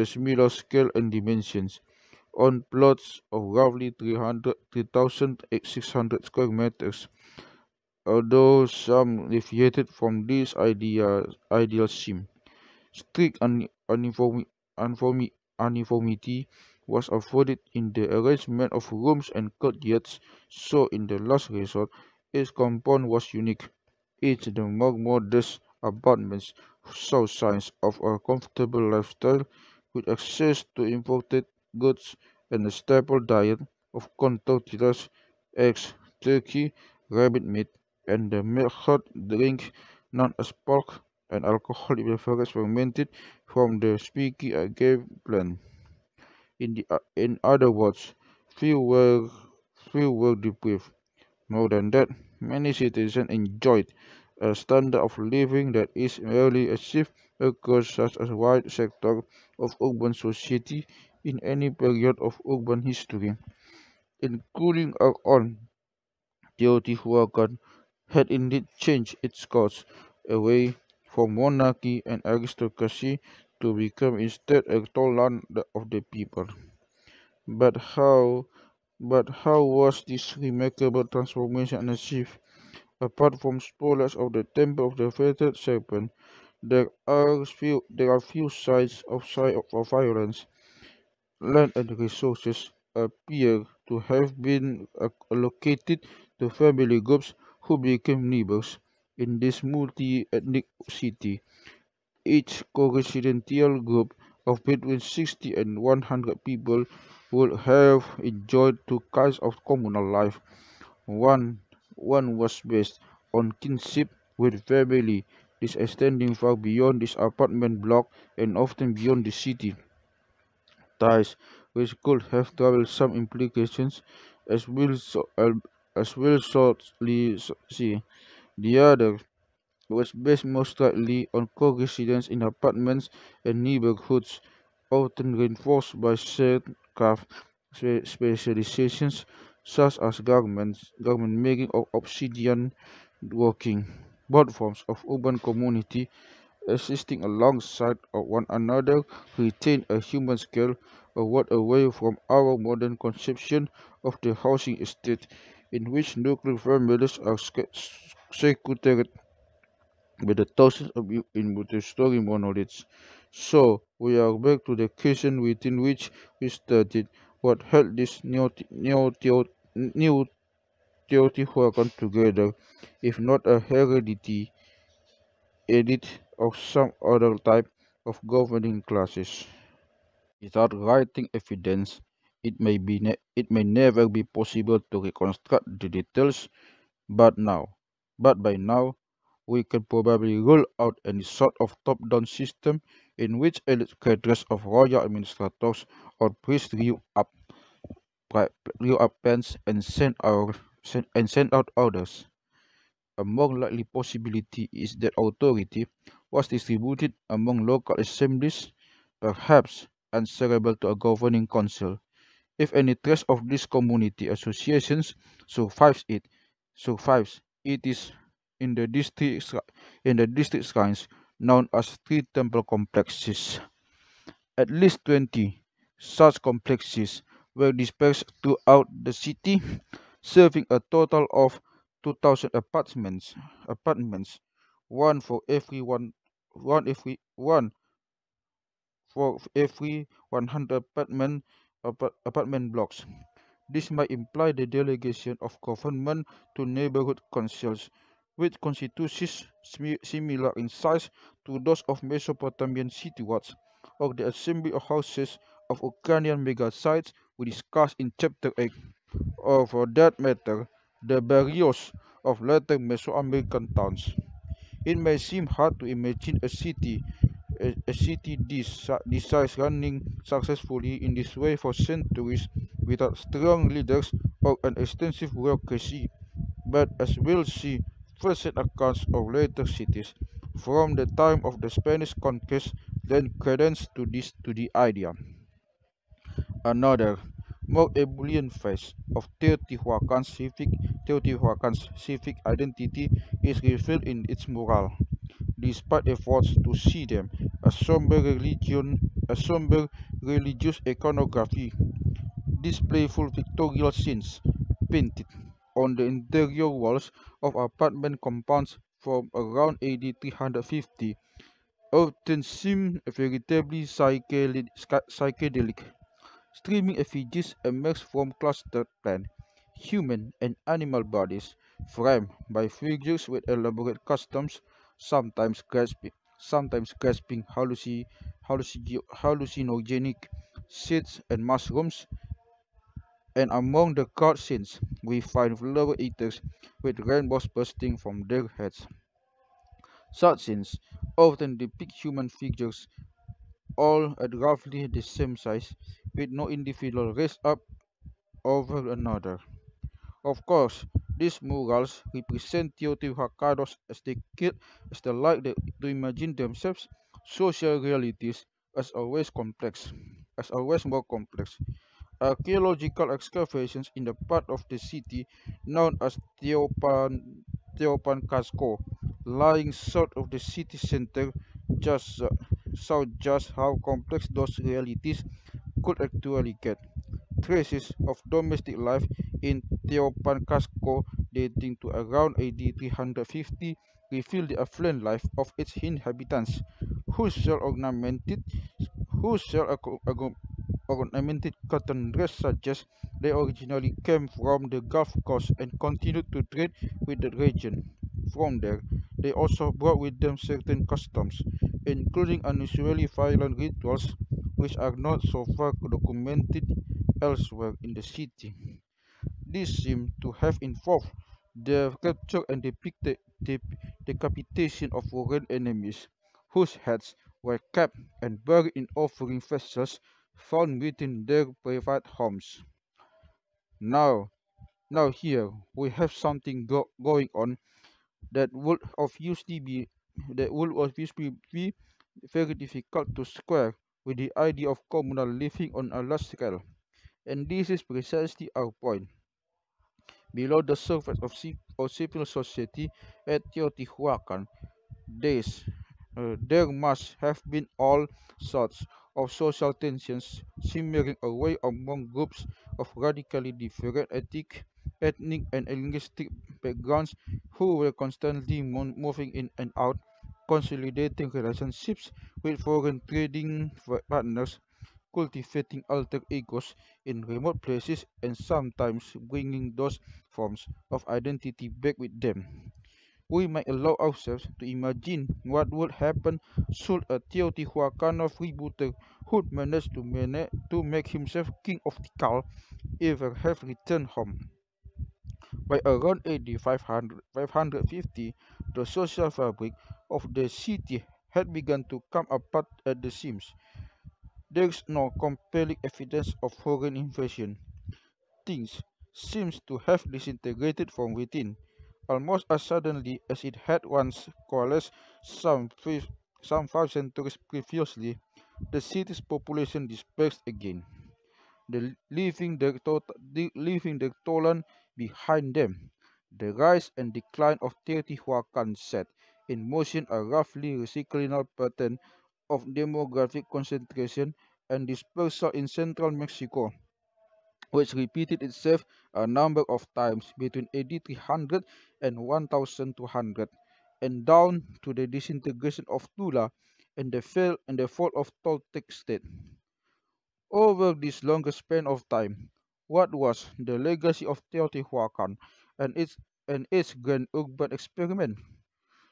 similar scale and dimensions on plots of roughly 3,600 square meters, although some deviated from this ideal scheme. Strict uniformity was avoided in the arrangement of rooms and courtyards, so in the last resort, each compound was unique. Each the more modest apartments show signs of a comfortable lifestyle with access to imported goods and a staple diet of corn tortillas, eggs, turkey, rabbit meat, and the milk drink known as pork and alcoholic beverages fermented from the speaky agave plant. In other words, few were few were deprived. More than that, many citizens enjoyed a standard of living that is rarely achieved across such a wide sector of urban society in any period of urban history, including our own. Teotihuacan had indeed changed its course away from monarchy and aristocracy to become instead a tolerant of the people. But how but how was this remarkable transformation achieved? Apart from spoilers of the temple of the fated serpent, there are few signs of violence. Land and resources appear to have been allocated to family groups who became neighbors in this multi-ethnic city. Each co-residential group of between 60 and 100 people would have enjoyed two kinds of communal life. One, one was based on kinship with family, this extending far beyond this apartment block and often beyond the city. Ties which could have troublesome implications as we'll shortly see. The other was based most likely on co-residence in apartments and neighborhoods, often reinforced by shared craft specializations such as garment making or obsidian working. Both forms of urban community existing alongside of one another retain a human scale, a word away from our modern conception of the housing estate, in which nuclear families are secluded with the thousands of in multi-story monoliths. So we are back to the question within which we studied what held this new Teotihuacan together, if not a heredity, elite or some other type of governing classes. Without writing evidence, it may never be possible to reconstruct the details, but now, but by now, we can probably rule out any sort of top-down system in which elite cadres of royal administrators or priests drew up pens and sent out orders. A more likely possibility is that authority was distributed among local assemblies, perhaps answerable to a governing council. If any trace of these community associations survives, it is in the district shrines known as three temple complexes. At least 20 such complexes were dispersed throughout the city, serving a total of 2,000 apartments, one for every one for every 100 apartment blocks. This might imply the delegation of government to neighborhood councils, with constituencies similar in size to those of Mesopotamian city-wards, or the assembly of houses of Ukrainian megasites we discussed in Chapter 8, or for that matter, the barrios of later Mesoamerican towns. It may seem hard to imagine a city this size running successfully in this way for centuries without strong leaders or an extensive bureaucracy, but as we'll see, first-hand accounts of later cities from the time of the Spanish conquest lend credence to the idea. Another, more ebullient phase of Teotihuacan's civic identity is revealed in its mural. Despite efforts to see them as somber religious iconography, these playful pictorial scenes, painted on the interior walls of apartment compounds from around AD 350, often seem veritably psychedelic. Streaming effigies emerge from clustered plant, human, and animal bodies, framed by figures with elaborate customs, sometimes grasping hallucinogenic seeds and mushrooms, and among the crowd scenes, we find flower eaters with rainbows bursting from their heads. Such scenes often depict human figures all at roughly the same size, with no individual raised up over another. Of course, these murals represent Teotihuacanos as they like to imagine themselves. Social realities as always more complex. Archaeological excavations in the part of the city known as Teopan Casco, lying south of the city center, just just how complex those realities could actually get. Traces of domestic life in Teopan Casco dating to around AD 350 reveal the affluent life of its inhabitants, whose shell ornamented whose shell ornamented cotton dress suggests they originally came from the Gulf Coast and continued to trade with the region. From there, they also brought with them certain customs, including unusually violent rituals which are not so far documented elsewhere in the city. These seem to have involved the capture and decapitation of foreign enemies, whose heads were kept and buried in offering vessels found within their private homes. Now, now here we have something going on that would obviously be very difficult to square with the idea of communal living on a large scale. And this is precisely our point. Below the surface of civil society at Teotihuacan, days, there must have been all sorts of social tensions simmering away among groups of radically different ethnic and linguistic backgrounds who were constantly moving in and out, consolidating relationships with foreign trading partners, cultivating alter egos in remote places, and sometimes bringing those forms of identity back with them. we might allow ourselves to imagine what would happen should a Teotihuacano freebooter who managed to make himself king of Tikal ever have returned home. By around AD 550, the social fabric of the city had begun to come apart at the seams. There is no compelling evidence of foreign invasion. Things seems to have disintegrated from within, almost as suddenly as it had once coalesced some 5 centuries previously. The city's population dispersed again, leaving the Tolan behind them. The rise and decline of Teotihuacan set in motion a roughly recyclinal pattern of demographic concentration and dispersal in central Mexico, which repeated itself a number of times between AD 300 and 1200, and down to the disintegration of Tula and the fall of Toltec state. Over this longer span of time, what was the legacy of Teotihuacan and its grand urban experiment?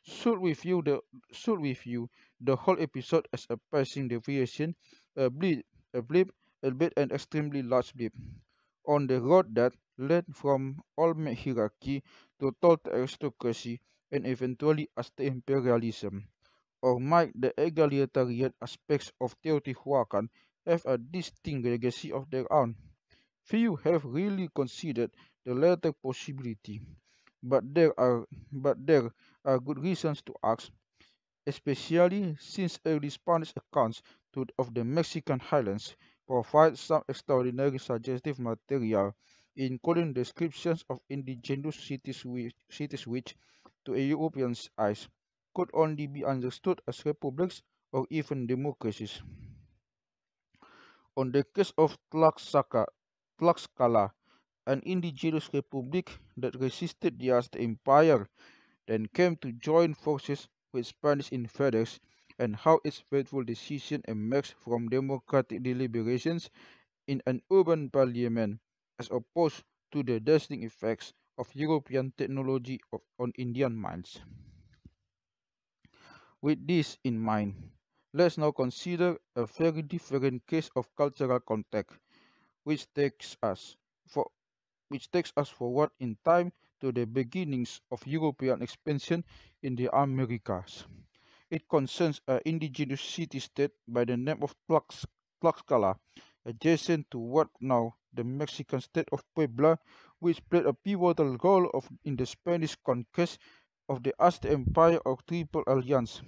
Should we view the whole episode as a passing deviation, a blip, a blip, albeit an extremely large blip, on the road that led from Olmec hierarchy to Toltec aristocracy and eventually Aztec imperialism? Or might the egalitarian aspects of Teotihuacan have a distinct legacy of their own? Few have really considered the latter possibility, but there are good reasons to ask, especially since early Spanish accounts of the Mexican highlands provide some extraordinary suggestive material, including descriptions of indigenous cities which, to a European's eyes, could only be understood as republics or even democracies. On the case of Tlaxcala, an indigenous republic that resisted the Aztec Empire, then came to join forces with Spanish invaders, and how its fateful decision emerged from democratic deliberations in an urban parliament, as opposed to the dazzling effects of European technology on Indian minds. With this in mind, let's now consider a very different case of cultural contact, which takes us for forward in time to the beginnings of European expansion in the Americas. It concerns an indigenous city-state by the name of Tlaxcala, adjacent to what now the Mexican state of Puebla, which played a pivotal role in the Spanish conquest of the Aztec Empire of Triple Alliance.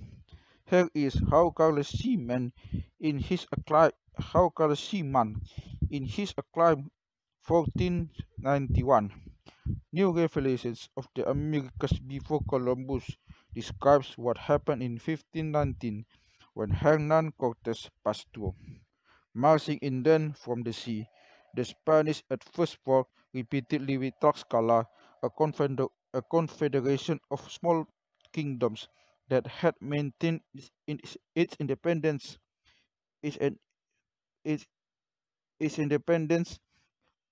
Here is how Carlos Seaman in his acclaimed 1491 New Revelations of the Americas before Columbus describes what happened in 1519 when Hernan Cortes passed through. Marching inland from the sea, the Spanish at first fought repeatedly with Tlaxcala, a confederation of small kingdoms that had maintained its independence, its, its, its independence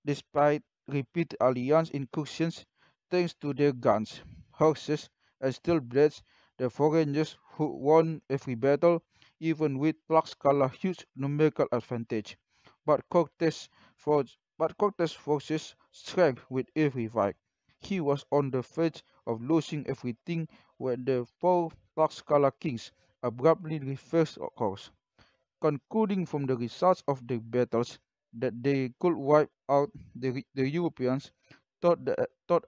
despite repeated alliance incursions. Thanks to their guns, horses, and steel blades, the foreigners who won every battle, even with Tlaxcala's huge numerical advantage. But Cortes' forces shrank with every fight. He was on the verge of losing everything when the four Tlaxcala kings abruptly reversed course, concluding from the results of the battles that they could wipe out the Europeans, thought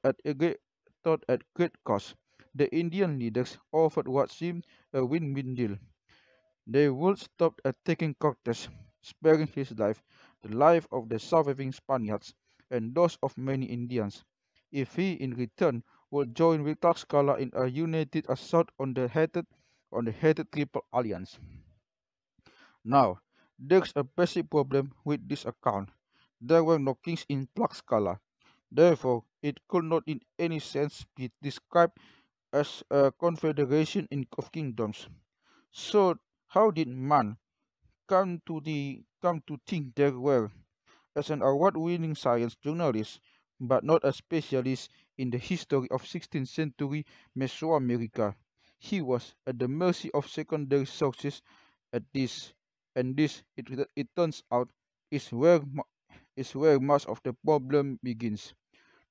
at great cost. The Indian leaders offered what seemed a win-win deal. They would stop attacking Cortes, sparing his life, the life of the surviving Spaniards, and those of many Indians, if he in return would join with Tlaxcala in a united assault on the hated Triple Alliance. Now, there's a basic problem with this account. There were no kings in Tlaxcala. Therefore, it could not in any sense be described as a confederation of kingdoms. So, how did man come to think there were? As an award-winning science journalist, but not a specialist in the history of 16th century Mesoamerica. He was at the mercy of secondary sources at this, and this, it turns out, is is where much of the problem begins.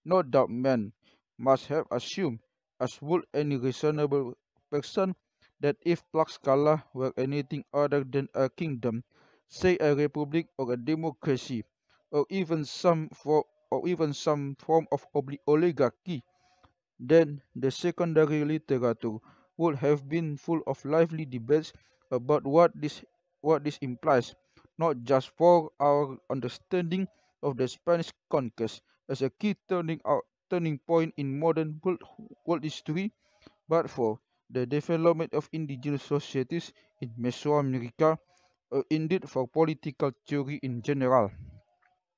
No doubt men must have assumed, as would any reasonable person, that if Tlaxcala were anything other than a kingdom, say a republic or a democracy, or even some form of oligarchy, then the secondary literature would have been full of lively debates about what this implies, not just for our understanding of the Spanish conquest as a key turning point in modern world history, but for the development of indigenous societies in Mesoamerica, or indeed for political theory in general.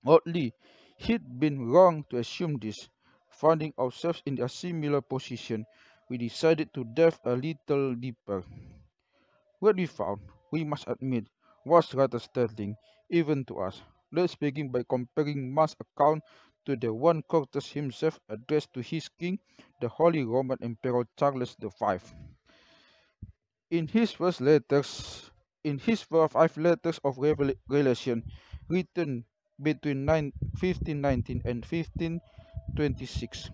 Oddly, he'd been wrong to assume this. Finding ourselves in a similar position, we decided to delve a little deeper. What we found, we must admit, was rather startling, even to us. Let's begin by comparing Man's account to the one Cortes himself addressed to his king, the Holy Roman Emperor Charles V. In his first letters, in his five letters of revelation, written between 1519 and 1526,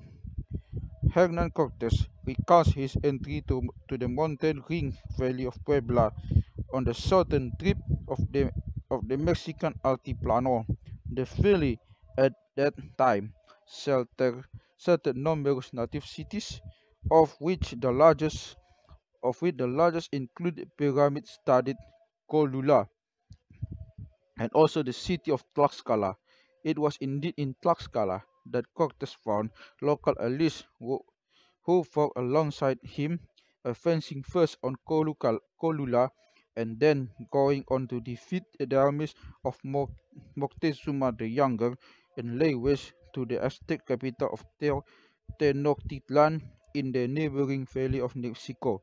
Hernan Cortes recounts his entry to the mountain ring valley of Puebla on the southern tip of the Mexican Altiplano. The valley at that time sheltered numerous native cities, of which the largest include pyramid-studded Colula and also the city of Tlaxcala. It was indeed in Tlaxcala that Cortes found local elites who fought alongside him, advancing first on Colula and then going on to defeat the armies of Moctezuma the Younger and lay waste to the Aztec capital of Tenochtitlan in the neighboring Valley of Mexico.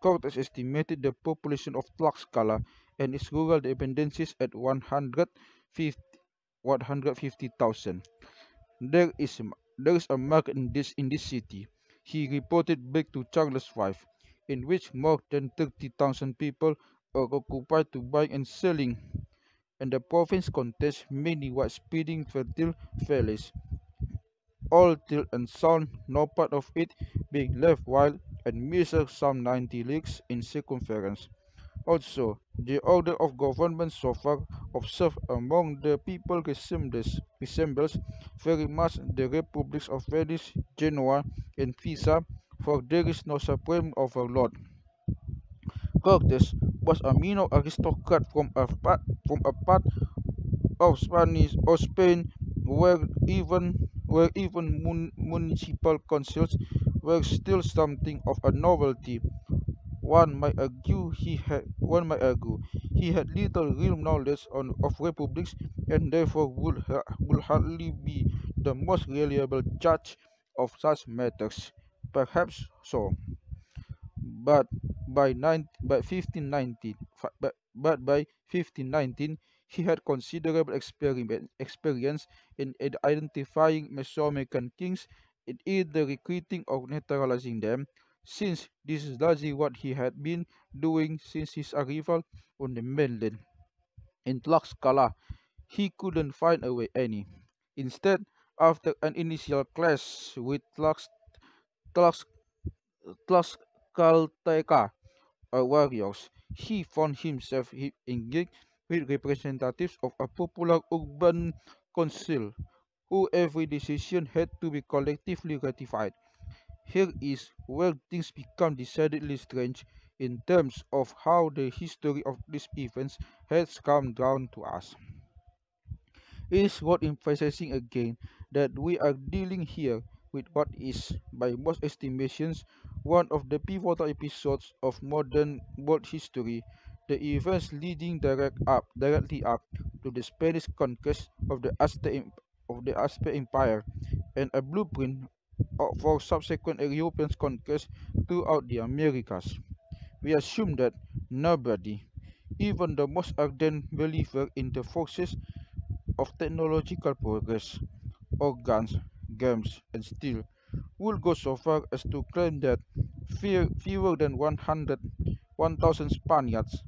Cortes estimated the population of Tlaxcala and its rural dependencies at 150,000. There is there is a market in this city, he reported back to Charles V, in which more than 30,000 people are occupied to buying and selling, and the province contains many wide-spreading fertile valleys, all tilled and sown, no part of it being left wild, and measure some 90 leagues in circumference. Also, the order of government so far observed among the people resembles very much the republics of Venice, Genoa, and Pisa, for there is no supreme overlord. Cortes was a minor aristocrat from a part of Spanish or Spain where even municipal councils were still something of a novelty. One might argue he had little real knowledge of republics and therefore would hardly be the most reliable judge of such matters. Perhaps so, but by 1519, by 1519 he had considerable experience in identifying Mesoamerican kings, in either recruiting or neutralizing them, since this is largely what he had been doing since his arrival on the mainland. In Tlaxcala, he couldn't find a way any. Instead, after an initial clash with Tlax, Tlaxcalteca warriors, he found himself engaged with representatives of a popular urban council, whose every decision had to be collectively ratified. Here is where things become decidedly strange in terms of how the history of these events has come down to us. It is worth emphasizing again that we are dealing here with what is, by most estimations, one of the pivotal episodes of modern world history, the events leading directly up to the Spanish conquest of the Aztec Empire, and a blueprint for subsequent European conquests throughout the Americas. We assume that nobody, even the most ardent believer in the forces of technological progress, or guns, games, and still would go so far as to claim that fewer than 1,000 Spaniards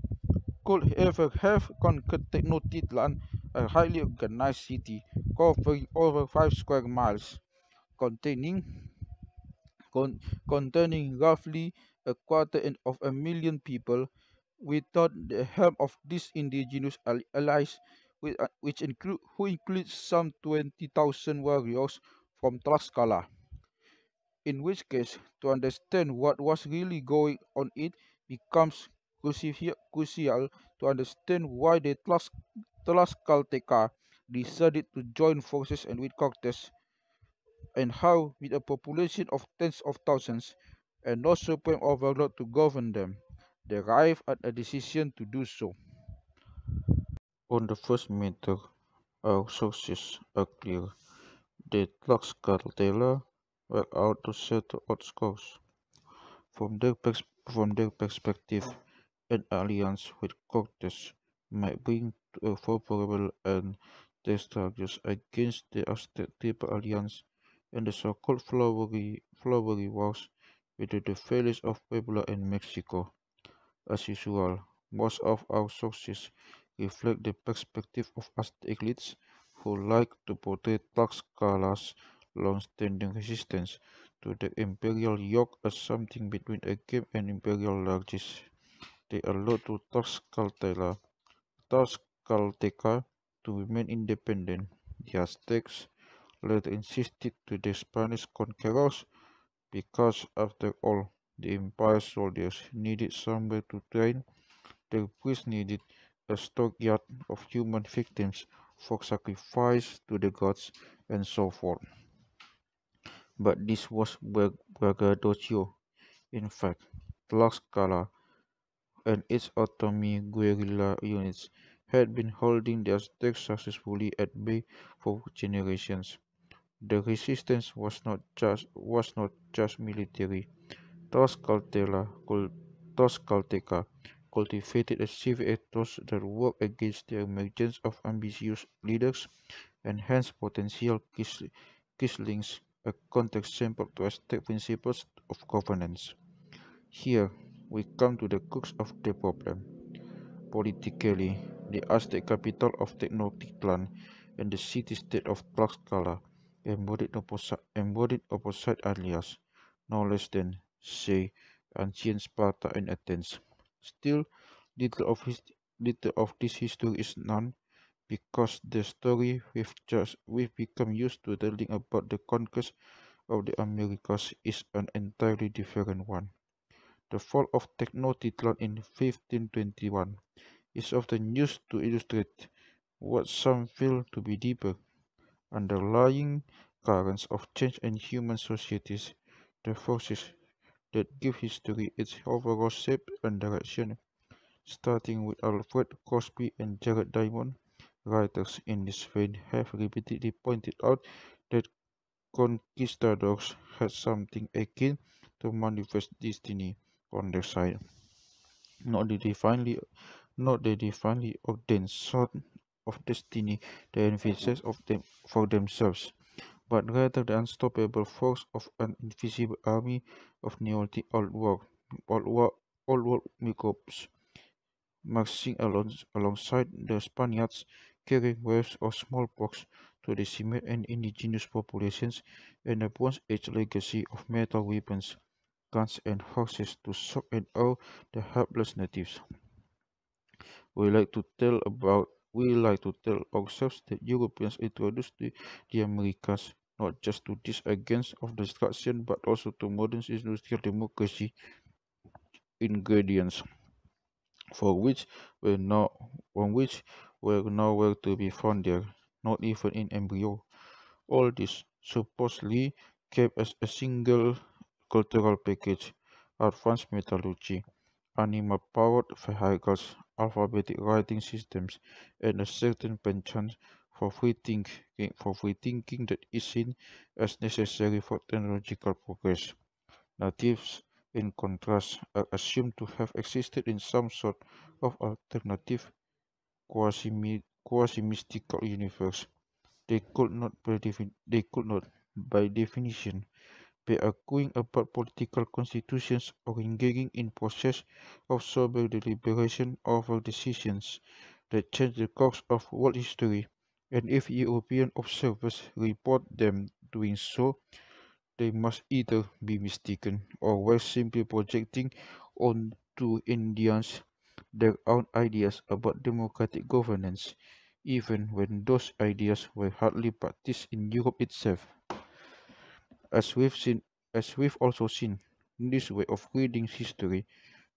could ever have conquered Tenochtitlan, a highly organized city covering over 5 square miles, containing con- containing roughly a quarter of a million people, without the help of these indigenous allies, who includes some 20,000 warriors from Tlaxcala. In which case, to understand what was really going on, it becomes crucial to understand why the Tlaxcalteca decided to join forces and with Cortes, and how, with a population of tens of thousands and no supreme overlord to govern them, they arrived at a decision to do so. On the first matter, our sources are clear. The Tlaxcaltela were out to settle odd scores. From their perspective, an alliance with Cortes might bring to a favorable end their struggles against the Aztec Triple Alliance and the so-called flowery wars between the valleys of Puebla and Mexico. As usual, most of our sources reflect the perspective of Aztec elites who like to portray Tlaxcala's long-standing resistance to the imperial yoke as something between a game and imperial largesse. They allowed to Tlaxcalteca to remain independent. The Aztecs later insisted to the Spanish conquerors because, after all, the empire's soldiers needed somewhere to train, their priests needed a stockyard of human victims for sacrifice to the gods, and so forth. But this was braggadocio. In fact, Tlaxcala and its Otomi guerrilla units had been holding the Aztecs successfully at bay for generations. The resistance was not just military. Tlaxcalteca cultivated a civil ethos that worked against the emergence of ambitious leaders and hence potential kislings, a context sample to Aztec principles of governance. Here we come to the crux of the problem. Politically, the Aztec capital of Tenochtitlan and the city-state of Tlaxcala embodied opposite ideas, no less than, say, ancient Sparta and Athens. Still, little of this history is known because the story we've become used to telling about the conquest of the Americas is an entirely different one. The fall of Tenochtitlan in 1521 is often used to illustrate what some feel to be deeper underlying currents of change in human societies, the forces that give history its overall shape and direction. Starting with Alfred Crosby and Jared Diamond, writers in this vein have repeatedly pointed out that conquistadors had something akin to manifest destiny on their side, not the divinely not the divinely ordained sort of destiny they envisage of them for themselves, but rather the unstoppable force of an invisible army of Neolithic old world, old world microbes, marching alongside the Spaniards, carrying waves of smallpox to decimate an indigenous populations, and a Bronze Age legacy of metal weapons, guns, and horses to shock and awe the helpless natives. We like to tell ourselves that Europeans introduced the Americas not just to this agents of destruction but also to modern industrial democracy ingredients for which were now on which were nowhere to be found there, not even in embryo. All this supposedly kept as a single cultural package, advanced metallurgy, anima-powered vehicles, alphabetic writing systems, and a certain penchant for free thinking that is seen as necessary for technological progress. Natives, in contrast, are assumed to have existed in some sort of alternative quasi-mystical universe. They could not by definition, by arguing about political constitutions or engaging in process of sober deliberation over decisions that change the course of world history. And if European observers report them doing so, they must either be mistaken or were simply projecting onto Indians their own ideas about democratic governance, even when those ideas were hardly practiced in Europe itself. As we've seen, as we've also seen, this way of reading history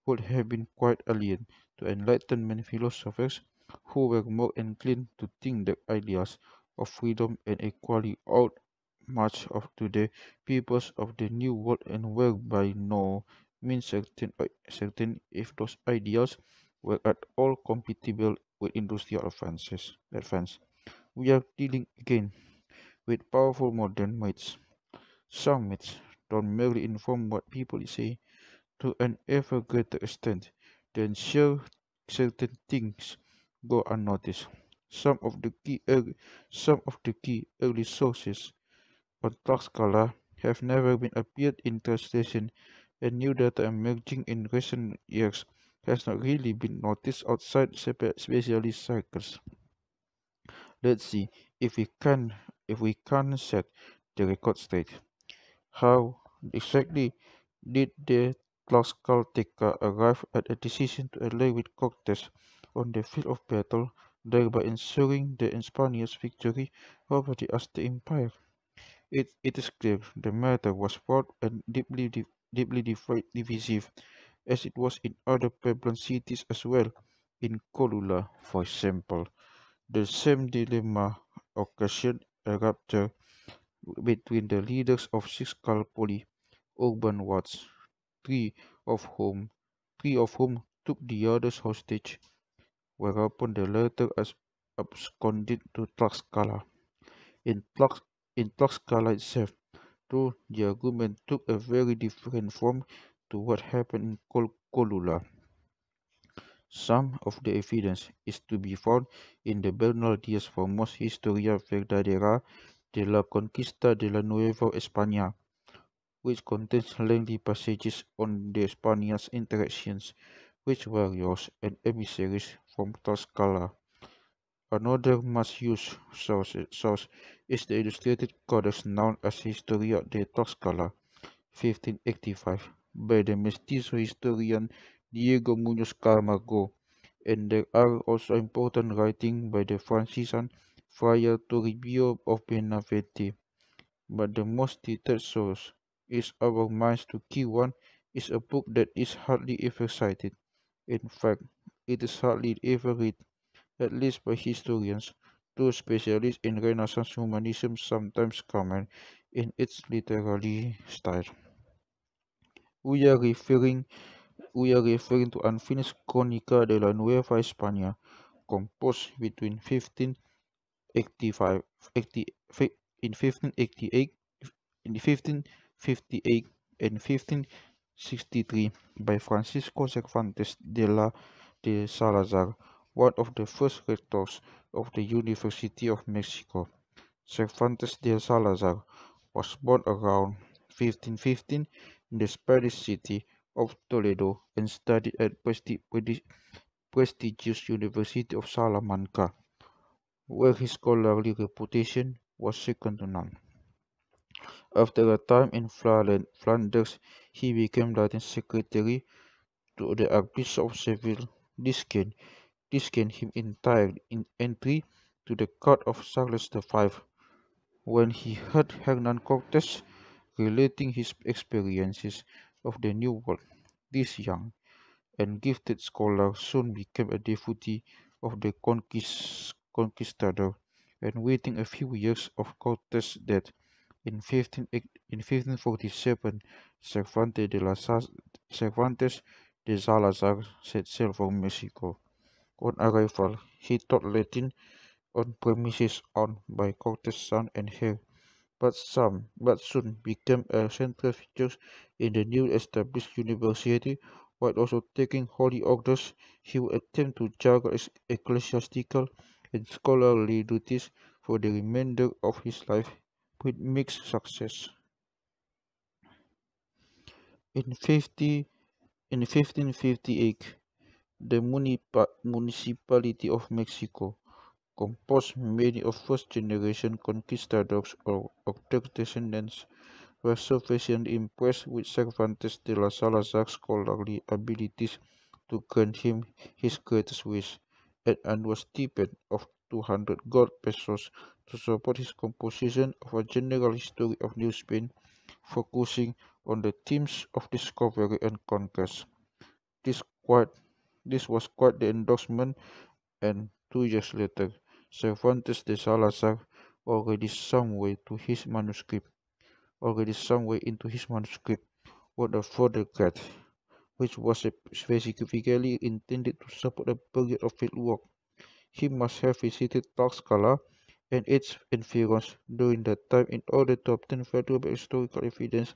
would have been quite alien to Enlightenment philosophers who were more inclined to think that ideas of freedom and equality out much of today peoples of the New World and were by no means certain if those ideas were at all compatible with industrial advance. We are dealing again with powerful modern myths. Some myths don't merely inform what people say to an ever greater extent than certain things go unnoticed. Some of the key early sources on Tlaxcala have never been appeared in translation, and new data emerging in recent years has not really been noticed outside specialist circles. Let's see if we can set the record straight. How exactly did the Tlaxcalteca arrive at a decision to ally with Cortes on the field of battle, thereby ensuring the Spaniards' victory over the Aztec Empire? It is clear the matter was fraught and deeply divisive, as it was in other Puebloan cities as well. In Colula, for example, the same dilemma occasioned a rupture between the leaders of six Calpoli urban wards, three of whom three of whom took the others hostage, whereupon the latter absconded to Tlaxcala. In, Tlax, in Tlaxcala itself, though the argument took a very different form to what happened in Colula. Some of the evidence is to be found in the Bernal Díaz Formos Historia Verdadera de la Conquista de la Nueva España, which contains lengthy passages on the Spaniards' interactions with warriors and emissaries from Tlaxcala. Another much-used source is the illustrated codex known as Historia de Tlaxcala, 1585, by the mestizo historian Diego Muñoz Camargo, and there are also important writings by the Franciscan Friar Toribio of Benavente. But the most detailed source is our minds to key one is a book that is hardly ever cited. In fact, it is hardly ever read, at least by historians. Two specialists in Renaissance humanism sometimes comment in its literary style. We are referring we are referring to Unfinished Crónica de la Nueva España, composed between 1585 80 in 1588 in 1558 and 1563 by Francisco Cervantes de Salazar, one of the first rectors of the University of Mexico. Cervantes de Salazar was born around 1515 in the Spanish city of Toledo and studied at prestigious University of Salamanca, where his scholarly reputation was second to none. After a time in Flanders, he became Latin secretary to the Archbishop of Seville. This gained him entry to the court of Charles V. When he heard Hernan Cortes relating his experiences of the New World, this young and gifted scholar soon became a devotee of the conquistador, and waiting a few years of Cortes' death in 1547, Cervantes de Salazar set sail for Mexico. On arrival, he taught Latin on premises owned by Cortes' son and heir, but soon became a central figure in the newly established university. While also taking holy orders, he would attempt to juggle ecclesiastical and scholarly duties for the remainder of his life with mixed success. In 50 in 1558, the municipality of Mexico, composed mainly of first-generation conquistadors or their descendants, were sufficiently impressed with Cervantes de la Salazar's scholarly abilities to grant him his greatest wish, an annual stipend of 200 gold pesos to support his composition of a general history of New Spain, focusing on the themes of discovery and conquest. This, quite, this was quite the endorsement, and 2 years later, Cervantes de Salazar already some way to his manuscript, already some way into his manuscript, wrote a further guide, which was specifically intended to support a period of field work. He must have visited Tlaxcala and its environs during that time in order to obtain valuable historical evidence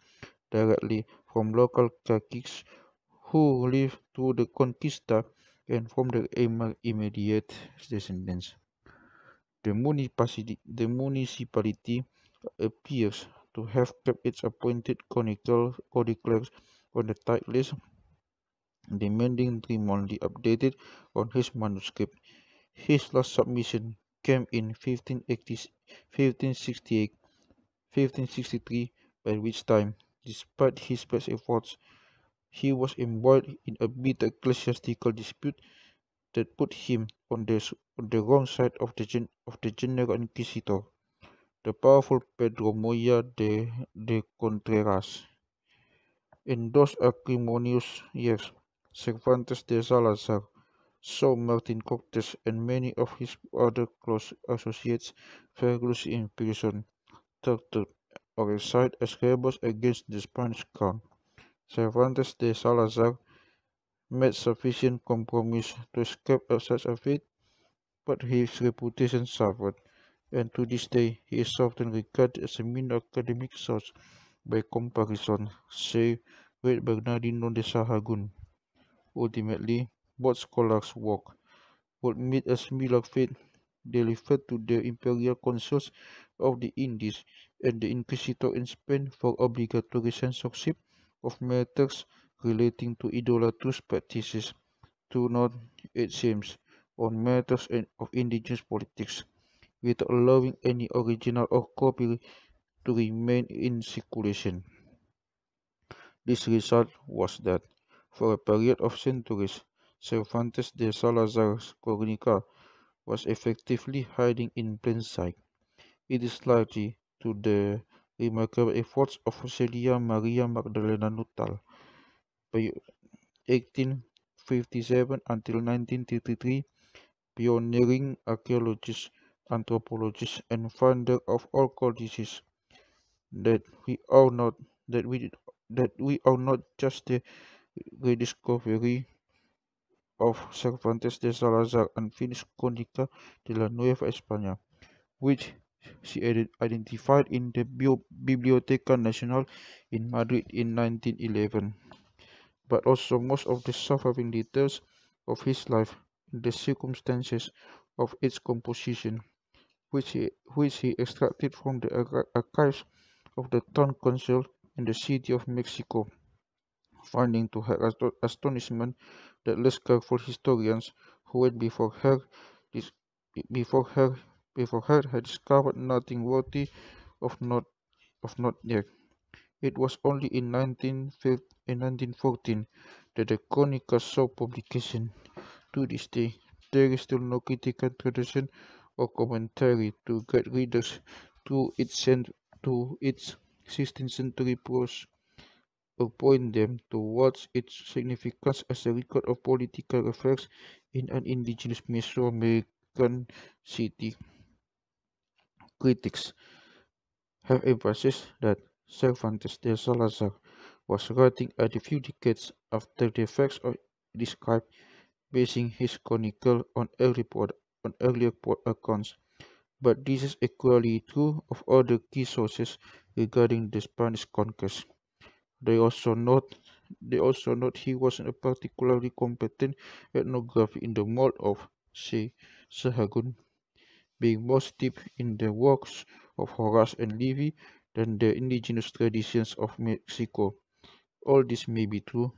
directly from local Caciques who lived through the Conquista and from their immediate descendants. The municipality appears to have kept its appointed chroniclers on the tight list, demanding them only updated on his manuscript. His last submission came in 1568, 1563, by which time, despite his best efforts, he was embroiled in a bitter ecclesiastical dispute that put him on the wrong side of the General Inquisitor, the powerful Pedro Moya de Contreras. In those acrimonious years, Cervantes de Salazar saw Martin Cortes and many of his other close associates variously in prison, tortured, or exiled as rebels against the Spanish crown. Cervantes de Salazar made sufficient compromise to escape such a fate, but his reputation suffered, and to this day he is often regarded as a minor academic source by comparison, say, with Bernardino de Sahagún. Ultimately, both scholars' work would meet a similar fate. They referred to the imperial consuls of the Indies and the Inquisitor in Spain for obligatory censorship of matters relating to idolatrous practices, to not, it seems, on matters of indigenous politics, without allowing any original or copy to remain in circulation. This result was that, for a period of centuries, Cervantes de Salazar's Crónica was effectively hiding in plain sight. It is largely to the remarkable efforts of Celia Maria Magdalena Nuttall, by 1857 until 1933, pioneering archaeologist, anthropologist, and founder of all codices, that we are not that we are not just the rediscovery of Cervantes de Salazar unfinished Crónica de la Nueva España, which she identified in the Biblioteca Nacional in Madrid in 1911, but also most of the suffering details of his life and the circumstances of its composition, which he extracted from the archives of the town council in the city of Mexico, finding to her astonishment that less careful historians who went dis- before her, before her had discovered nothing worthy of note yet. It was only in 1914 that the Chronicle saw publication. To this day, there is still no critical tradition or commentary to guide readers to its 16th century prose, or point them towards its significance as a record of political affairs in an indigenous Mesoamerican city. Critics have emphasized that Cervantes de Salazar was writing a few decades after the facts are described, basing his chronicle on earlier accounts, but this is equally true of other key sources regarding the Spanish conquest. They also note he wasn't a particularly competent ethnographer in the mold of, say, Sahagún, being more steeped in the works of Horace and Livy than the indigenous traditions of Mexico. All this may be true,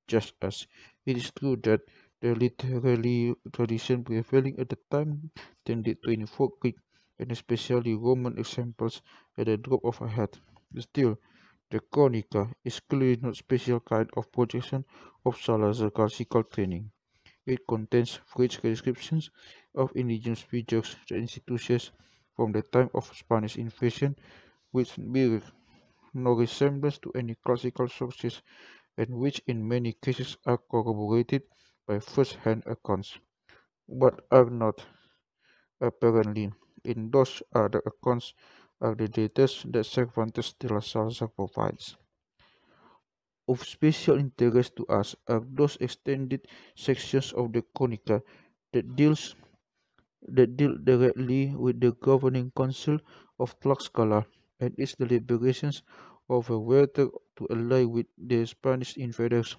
just as it is true that the literary tradition prevailing at the time tended to invoke Greek and especially Roman examples at the drop of a hat. Still, the Chronica is clearly not a special kind of projection of Salazar's classical training. It contains rich descriptions of indigenous features and institutions from the time of Spanish invasion, which bear no resemblance to any classical sources and which in many cases are corroborated by first-hand accounts, but are not, apparently, in those other accounts are the data that Cervantes de la Salsa provides. Of special interest to us are those extended sections of the Chronica that deal directly with the governing council of Tlaxcala and its deliberations over whether to ally with the Spanish invaders,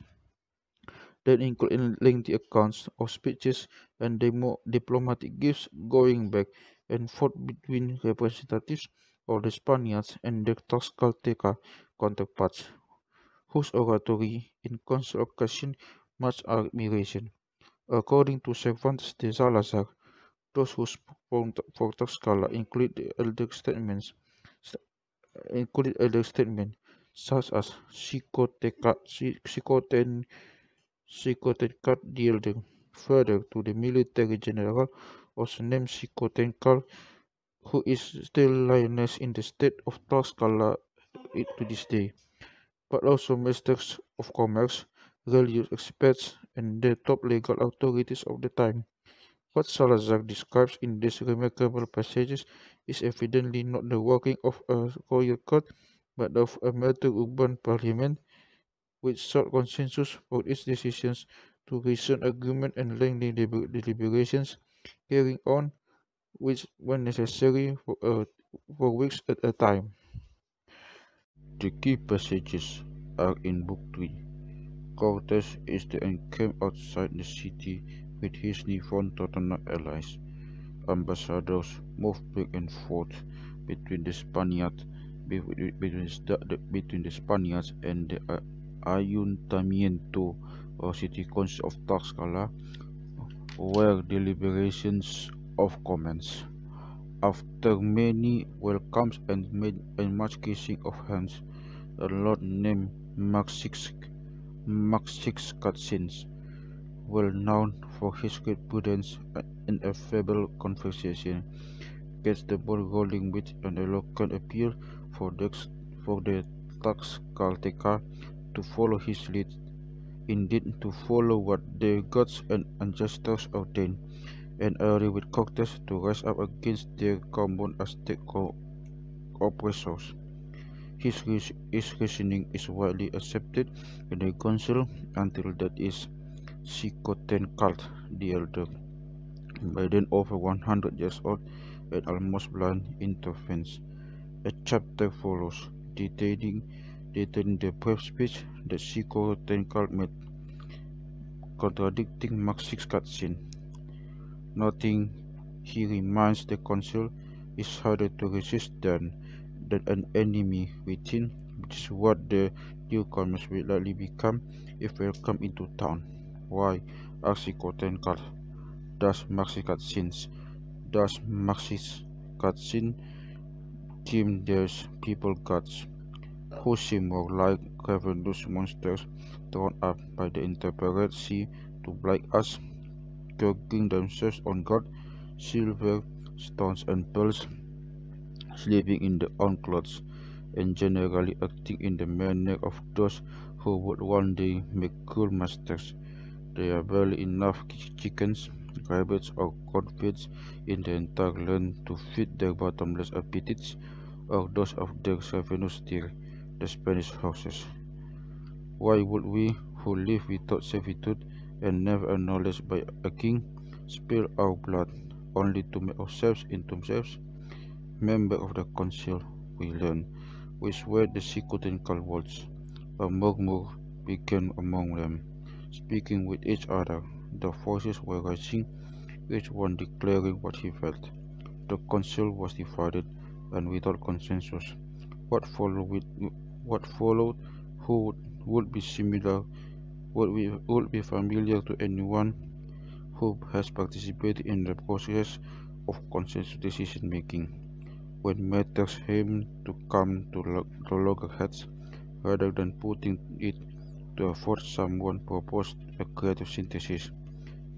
that include lengthy accounts of speeches and diplomatic gifts going back and forth between representatives of the Spaniards and their Tlaxcalteca counterparts, whose oratory in council occasioned much admiration. According to Cervantes de Salazar, those who spoke for Tlaxcala included elder statements such as Xicotencat the Elder. Further, to the military general also named Xicotencal, who is still lioness in the state of Tlaxcala to this day, but also masters of commerce, religious experts, and the top legal authorities of the time. What Salazar describes in these remarkable passages is evidently not the working of a royal court, but of a matter urban parliament, with sought consensus for its decisions to reason argument and lengthy deliberations, carrying on which when necessary for weeks at a time. The key passages are in Book 3. Cortes is to encamp outside the city with his Nifon-Totonac allies. Ambassadors move back and forth between the Spaniards between the Spaniards and the Ayuntamiento or city council of Tlaxcala, where deliberations of commence. After many welcomes and much kissing of hands, a lord named Maxix Katsins, well known for his great prudence and affable conversation, gets the ball rolling with an eloquent appeal for the Tlaxcalteca to follow his lead, indeed to follow what their gods and ancestors ordained, and agree with Cortes to rise up against their common Aztec oppressors. His reasoning is widely accepted in the council until that is Xicotencatl the Elder, by then over 100 years old and almost blind, intervenes. A chapter follows, detailing the brave speech that Xicotencatl made, contradicting Maxix Katsin. Noting, he reminds the council is harder to resist than an enemy within, which is what the newcomers will likely become if welcome into town. Why? Asks Xicotencatl. Does Maxis Katsin deem their people gods, who seem more like ravenous monsters thrown up by the intemperate sea to blight us, gorging themselves on gold, silver, stones and pearls, sleeping in their own clothes, and generally acting in the manner of those who would one day make cruel masters. There are barely enough chickens, rabbits or cornfields in the entire land to feed their bottomless appetites or those of their ravenous deer, the Spanish horses. Why would we, who live without servitude and never acknowledged by a king, spill our blood, only to make ourselves into themselves? Member of the council, we learn, we swear the Xicotencatl words. A murmur began among them. Speaking with each other, the voices were rising, each one declaring what he felt. The council was divided. and without consensus. What followed, what followed who would be similar, would be familiar to anyone who has participated in the process of consensus decision making. When matters aim to come to loggerheads, rather than putting it to a vote, someone proposed a creative synthesis.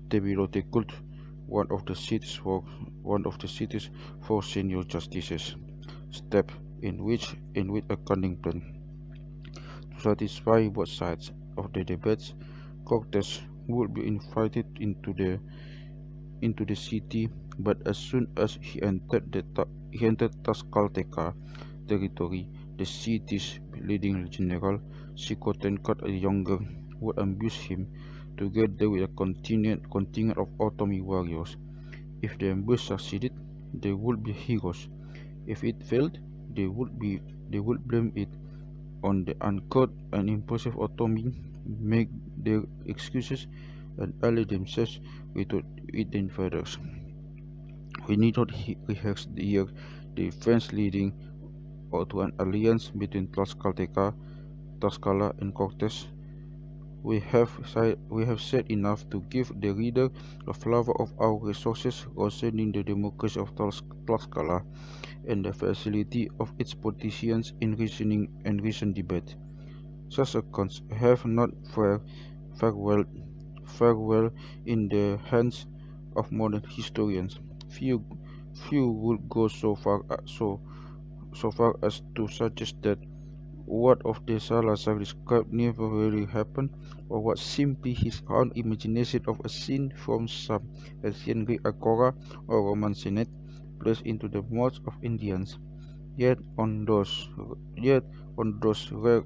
Tebilotekut, one of the city's four senior justices, stepped in with a cunning plan. To satisfy both sides of the debates, Cortes would be invited into the city, but as soon as he entered Tlaxcalteca territory, the city's leading general, Xicotencatl the Younger, would ambush him together with a contingent of Otomi warriors. If the ambush succeeded, they would be heroes. If it failed, they would blame it on the uncouth and impulsive Otomi, make their excuses, and ally themselves with the invaders. We need not rehearse here the events leading to an alliance between Tlaxcala and Cortes. We have said enough to give the reader a flavor of our resources concerning the democracy of Tlaxcala and the facility of its politicians in reasoning and recent debate. Such accounts have not fared well in the hands of modern historians. Few would go so far as to suggest that what of the Salazar described never really happened, or was simply his own imagination of a scene from some ancient Greek agora or Roman senate placed into the mouths of Indians. Yet yet on those rare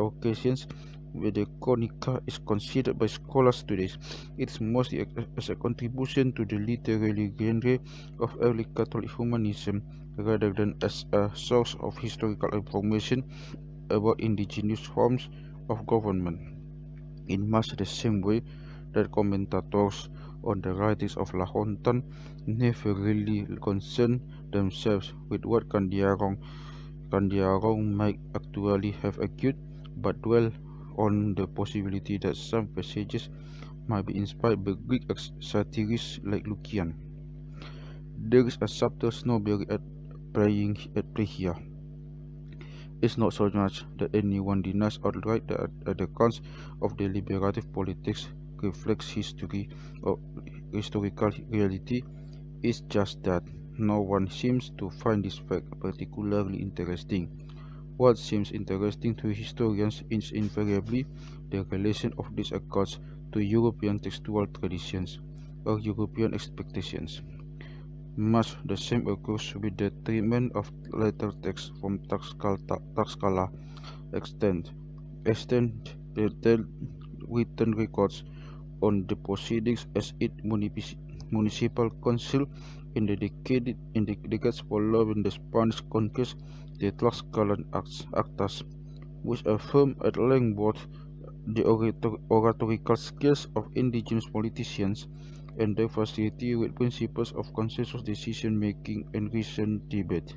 occasions where the Chronica is considered by scholars today, it's mostly as a contribution to the literary genre of early Catholic humanism rather than as a source of historical information about indigenous forms of government. In much the same way that commentators on the writings of La Hontan never really concern themselves with what Candiarong might actually have accused, but dwell on the possibility that some passages might be inspired by Greek satirists like Lucian. There is a subtle snobbery at play here. It's not so much that anyone denies outright that the accounts of deliberative politics reflects historical reality. It's just that no one seems to find this fact particularly interesting. What seems interesting to historians is invariably the relation of these accounts to European textual traditions or European expectations. Much the same occurs with the treatment of later texts from Tlaxcala extent the written records on the proceedings as its municipal council in the decades following the Spanish conquest, the Tlaxcalan Actas, which affirm at length both the oratorical skills of indigenous politicians and their facility with principles of consensus decision making and recent debate.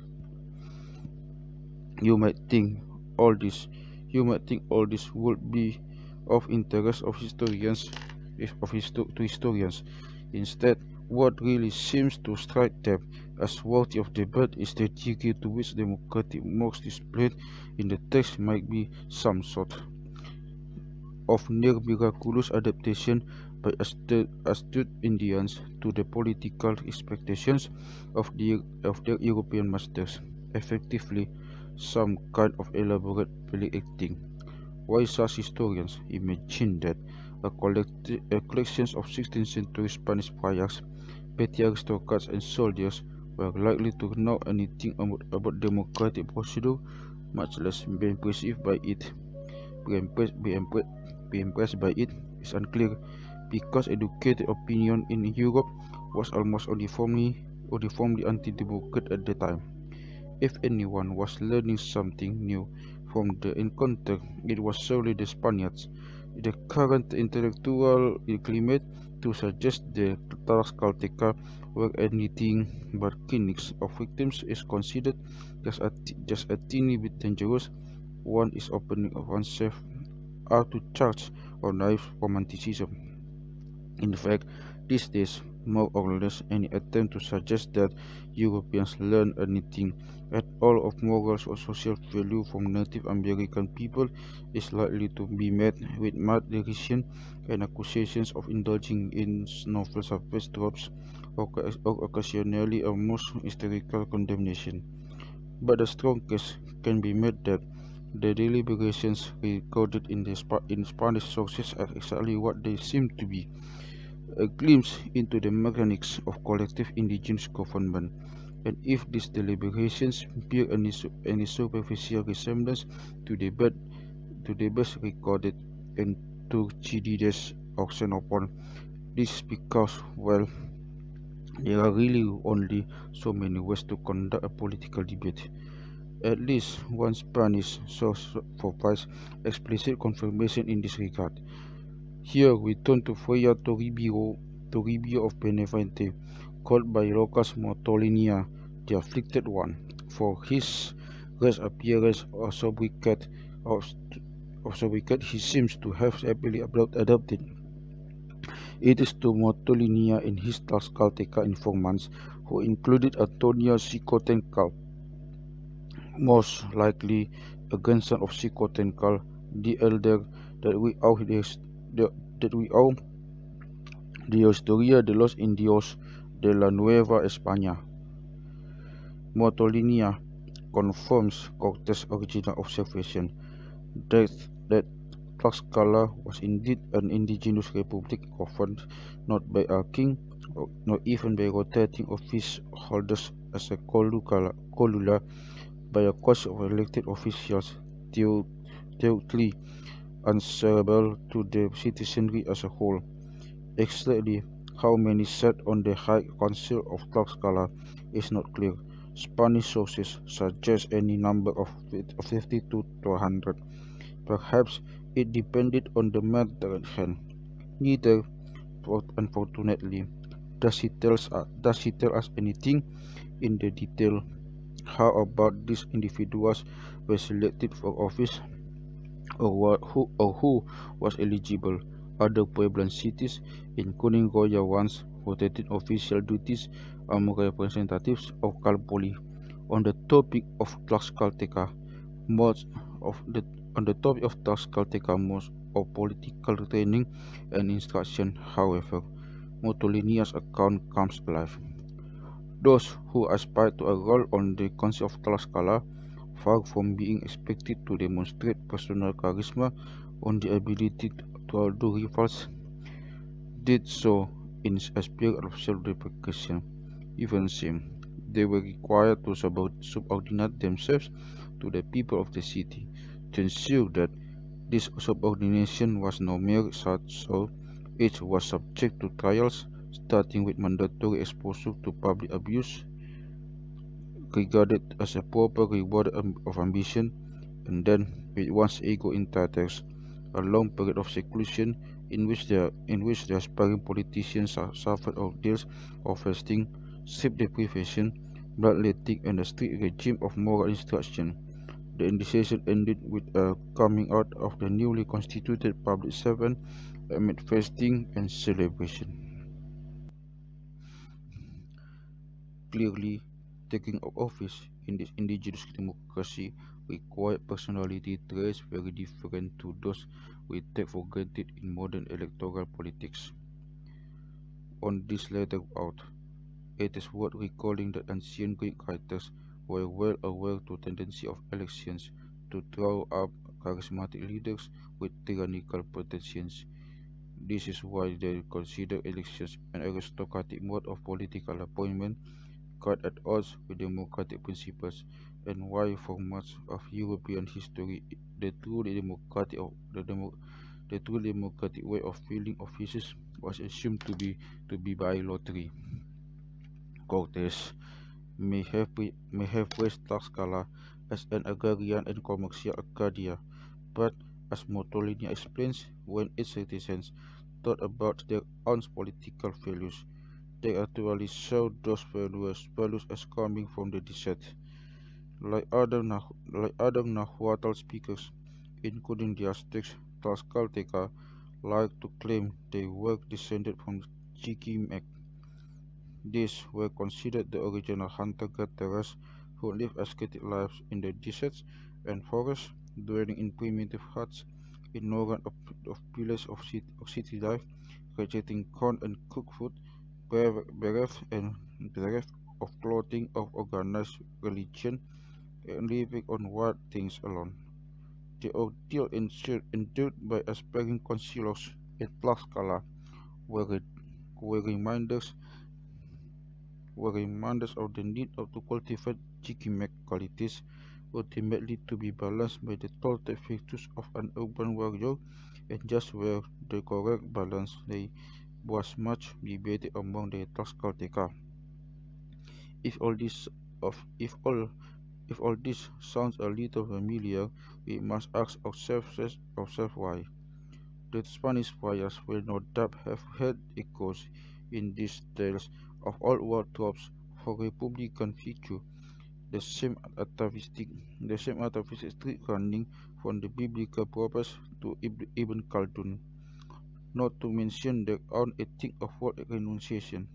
You might think all this would be of interest of historians to historians. Instead, what really seems to strike them as worthy of debate is the degree to which democratic marks displayed in the text might be some sort of near miraculous adaptation by astute Indians to the political expectations of their European masters, effectively some kind of elaborate play acting. Why such historians imagine that a collection of 16th century Spanish friars, petty aristocrats and soldiers were likely to know anything about democratic procedure, much less be impressed by it. Be impressed by it is unclear, because educated opinion in Europe was almost uniformly anti-democrat at the time. If anyone was learning something new from the encounter, it was solely the Spaniards. The current intellectual climate to suggest the Tlaxcalteca were anything but clinics of victims is considered just a teeny bit dangerous. One is opening oneself out to charge or naive romanticism. In fact, these days, more or less any attempt to suggest that Europeans learn anything at all of morals or social value from Native American people is likely to be met with mad derision and accusations of indulging in non-philosophic tropes or occasionally a most hysterical condemnation. But the strong case can be made that the deliberations recorded in Spanish sources are exactly what they seem to be, a glimpse into the mechanics of collective indigenous government. And if these deliberations bear any superficial resemblance to the best recorded in Thucydides or Xenophon, this is because, well, there are really only so many ways to conduct a political debate. At least one Spanish source provides explicit confirmation in this regard. Here we turn to Freya Toribio of Benevente, called by locals Motolinia, the afflicted one, for his rare appearance of sobriquet he seems to have happily adopted. It is to Motolinia and his Tlaxcalteca informants, who included Antonio Xicotencal, most likely a grandson of Xicotencal the elder, that we owe the Historia de los Indios de la Nueva España. Motolinia confirms Cortes' original observation that Tlaxcala was indeed an indigenous republic governed not by a king, nor even by rotating office holders as a colula, by a court of elected officials directly answerable to the citizenry as a whole. Exactly how many sat on the High Council of Tlaxcala is not clear. Spanish sources suggest any number of 50 to 100. Perhaps it depended on the matter at hand. Neither, unfortunately, does he tell us anything in the detail. How about these individuals were selected for office, or who was eligible? Other Pueblan cities, including Goya ones, rotated official duties among representatives of Calpoli. On the topic of Tlaxcalteca, most of the on the topic of Tlaxcalteca, most of political training and instruction, however, Motolinia's account comes alive. Those who aspire to a role on the Council of Tlaxcala, far from being expected to demonstrate personal charisma on the ability to outdo rivals, did so in a spirit of self-deprecation. Even same, they were required to subordinate themselves to the people of the city. To ensure that this subordination was no mere so, each was subject to trials, starting with mandatory exposure to public abuse, regarded as a proper reward of ambition, and then, with one's ego in tatters, a long period of seclusion in which the aspiring politicians suffered ordeals of fasting, sleep deprivation, bloodletting, and a strict regime of moral instruction. The initiation ended with a coming out of the newly constituted public servant amid fasting and celebration. Clearly, taking of office in this indigenous democracy required personality traits very different to those we take for granted in modern electoral politics. On this latter out, it is worth recalling that ancient Greek writers were well aware to tendency of elections to throw up charismatic leaders with tyrannical pretensions. This is why they consider elections an aristocratic mode of political appointment, quite at odds with democratic principles, and why for much of European history the truly democratic way of filling offices was assumed to be by lottery. Cortes may have raised Tlaxcala as an agrarian and commercial Arcadia, but as Motolinia explains, when its citizens thought about their own political values. They actually saw those values as coming from the desert. Like other Nahuatl speakers, including the Aztecs, Tlaxcalteca, like to claim they were descended from Chiquimex. These were considered the original hunter-gatherers who lived ascetic lives in the deserts and forests, dwelling in primitive huts, ignorant of pillars of city life, rejecting corn and cooked food, bereft of clothing, of organized religion, and living on wild things alone. The ordeal endured by aspiring consulos in Tlaxcala were, re- were reminders reminders of the need to cultivate Chikimek qualities, ultimately to be balanced by the total virtues of an urban warrior, and just where the correct balance lay was much debated among the Tlaxcalteca. If all this of if all this sounds a little familiar, we must ask ourselves why. The Spanish friars will no doubt have heard echoes in these tales of old war tropes for republican virtue, the same atavistic street running from the biblical prophets to Ibn Khaldun, not to mention their own ethic of world renunciation.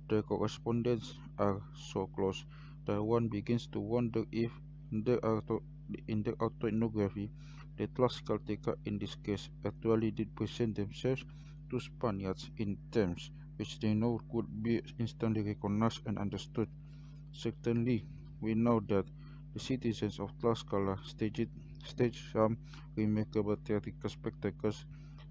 Their correspondence are so close that one begins to wonder if in their, auto, in their autoethnography, the Tlaxcalteca in this case actually did present themselves to Spaniards in terms which they know could be instantly recognized and understood. Certainly, we know that the citizens of Tlaxcala staged some remarkable theatrical spectacles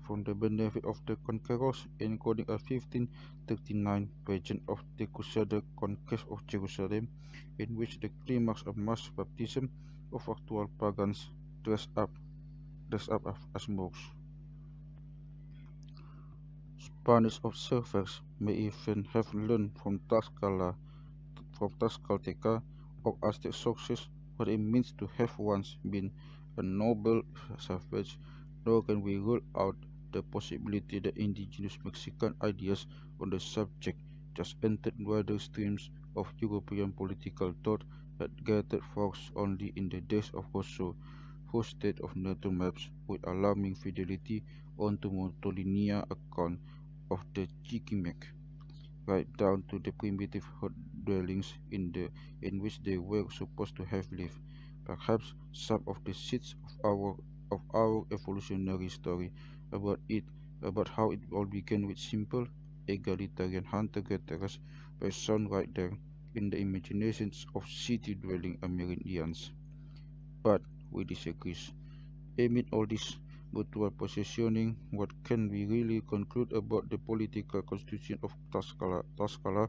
for the benefit of the conquerors, including a 1539 pageant of the Crusader conquest of Jerusalem, in which the climax of mass baptism of actual pagans dressed up, as monks. Spanish observers may even have learned from Tlaxcalteca or Aztec sources what it means to have once been a noble savage, nor can we rule out the possibility that indigenous Mexican ideas on the subject just entered wider streams of European political thought that gathered force only in the days of Rousseau, who state of nature maps with alarming fidelity onto Montolinia account of the Chiquimex, right down to the primitive hut dwellings in which they were supposed to have lived. Perhaps some of the seeds of our evolutionary story about it about how it all began with simple egalitarian hunter-gatherers were sown right there in the imaginations of city-dwelling Amerindians. But we disagree. Amid all this mutual positioning, what can we really conclude about the political constitution of Tlaxcala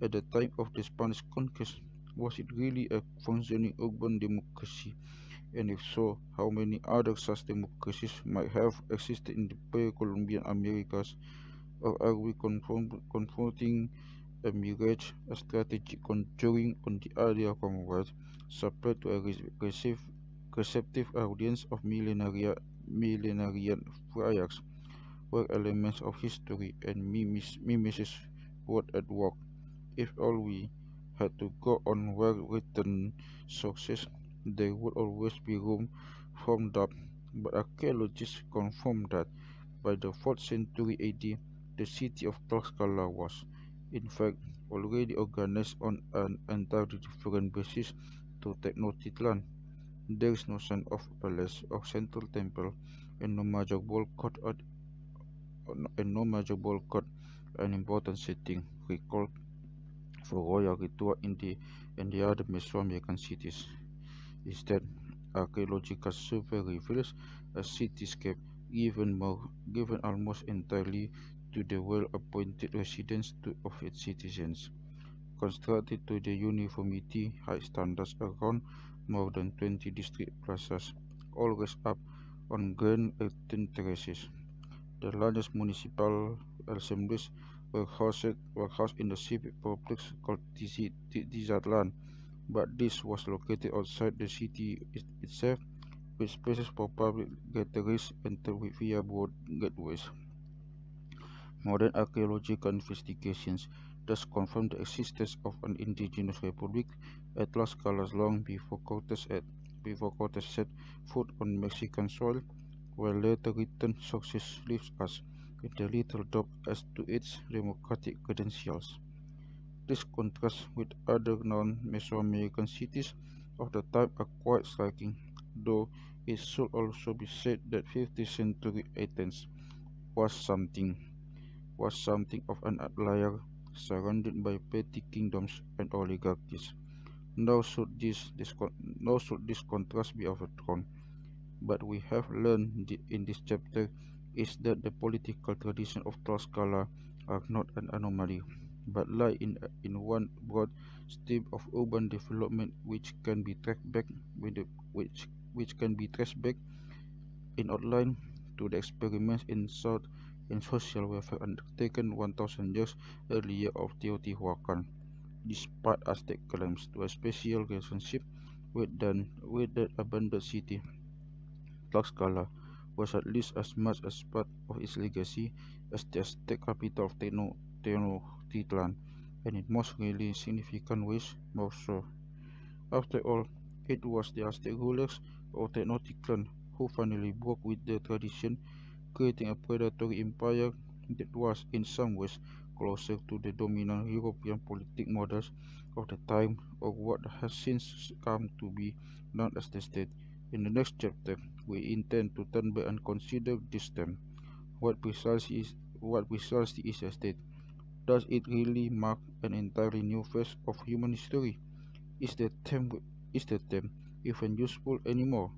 at the time of the Spanish conquest? Was it really a functioning urban democracy? And if so, how many other such democracies might have existed in the pre-Columbian Americas? Or are we confronting a mirage, a strategic conjuring on the idea of Commonwealth, supplied to a receptive audience of millenarian friars, where elements of history and mimesis were at work? If all we had to go on were written sources, there would always be room for doubt, but archaeologists confirm that by the 4th century AD, the city of Tlaxcala was, in fact, already organized on an entirely different basis to Tenochtitlan. There is no sign of palace or central temple, and no major ball court, an important setting recalled for royal ritual in the other Mesoamerican cities. Instead, archaeological survey reveals a cityscape given almost entirely to the well-appointed residence of its citizens, constructed to the uniformity high standards around more than 20 district plazas, all raised up on grand earthen terraces. The largest municipal assemblies were housed in the civic complex called Tizatlan, but this was located outside the city itself, with spaces for public gatherings entered via broad gateways. Modern archaeological investigations thus confirm the existence of an indigenous republic at Tlaxcala long before Cortes set foot on Mexican soil, while later written sources leave us with a little doubt as to its democratic credentials. This contrasts with other non-Mesoamerican cities of the time are quite striking, though it should also be said that 15th century Athens was something was something of an outlier, surrounded by petty kingdoms and oligarchies. Nor should this contrast be overthrown, but we have learned in this chapter is that the political traditions of Tlaxcala are not an anomaly, but lie in one broad stream of urban development which can be traced back in outline to the experiments in social welfare undertaken 1000 years earlier of Teotihuacan, despite Aztec claims to a special relationship with the abandoned city. Tlaxcala was at least as much as part of its legacy as the Aztec capital of Tenochtitlan, and in most really significant ways more so. After all, it was the Aztec rulers of Tenochtitlan who finally broke with their tradition, creating a predatory empire that was in some ways closer to the dominant European politic models of the time, or what has since come to be known as the state. In the next chapter, we intend to turn back and consider this term. What precisely is a state? Does it really mark an entirely new phase of human history? Is the term is the term even useful anymore?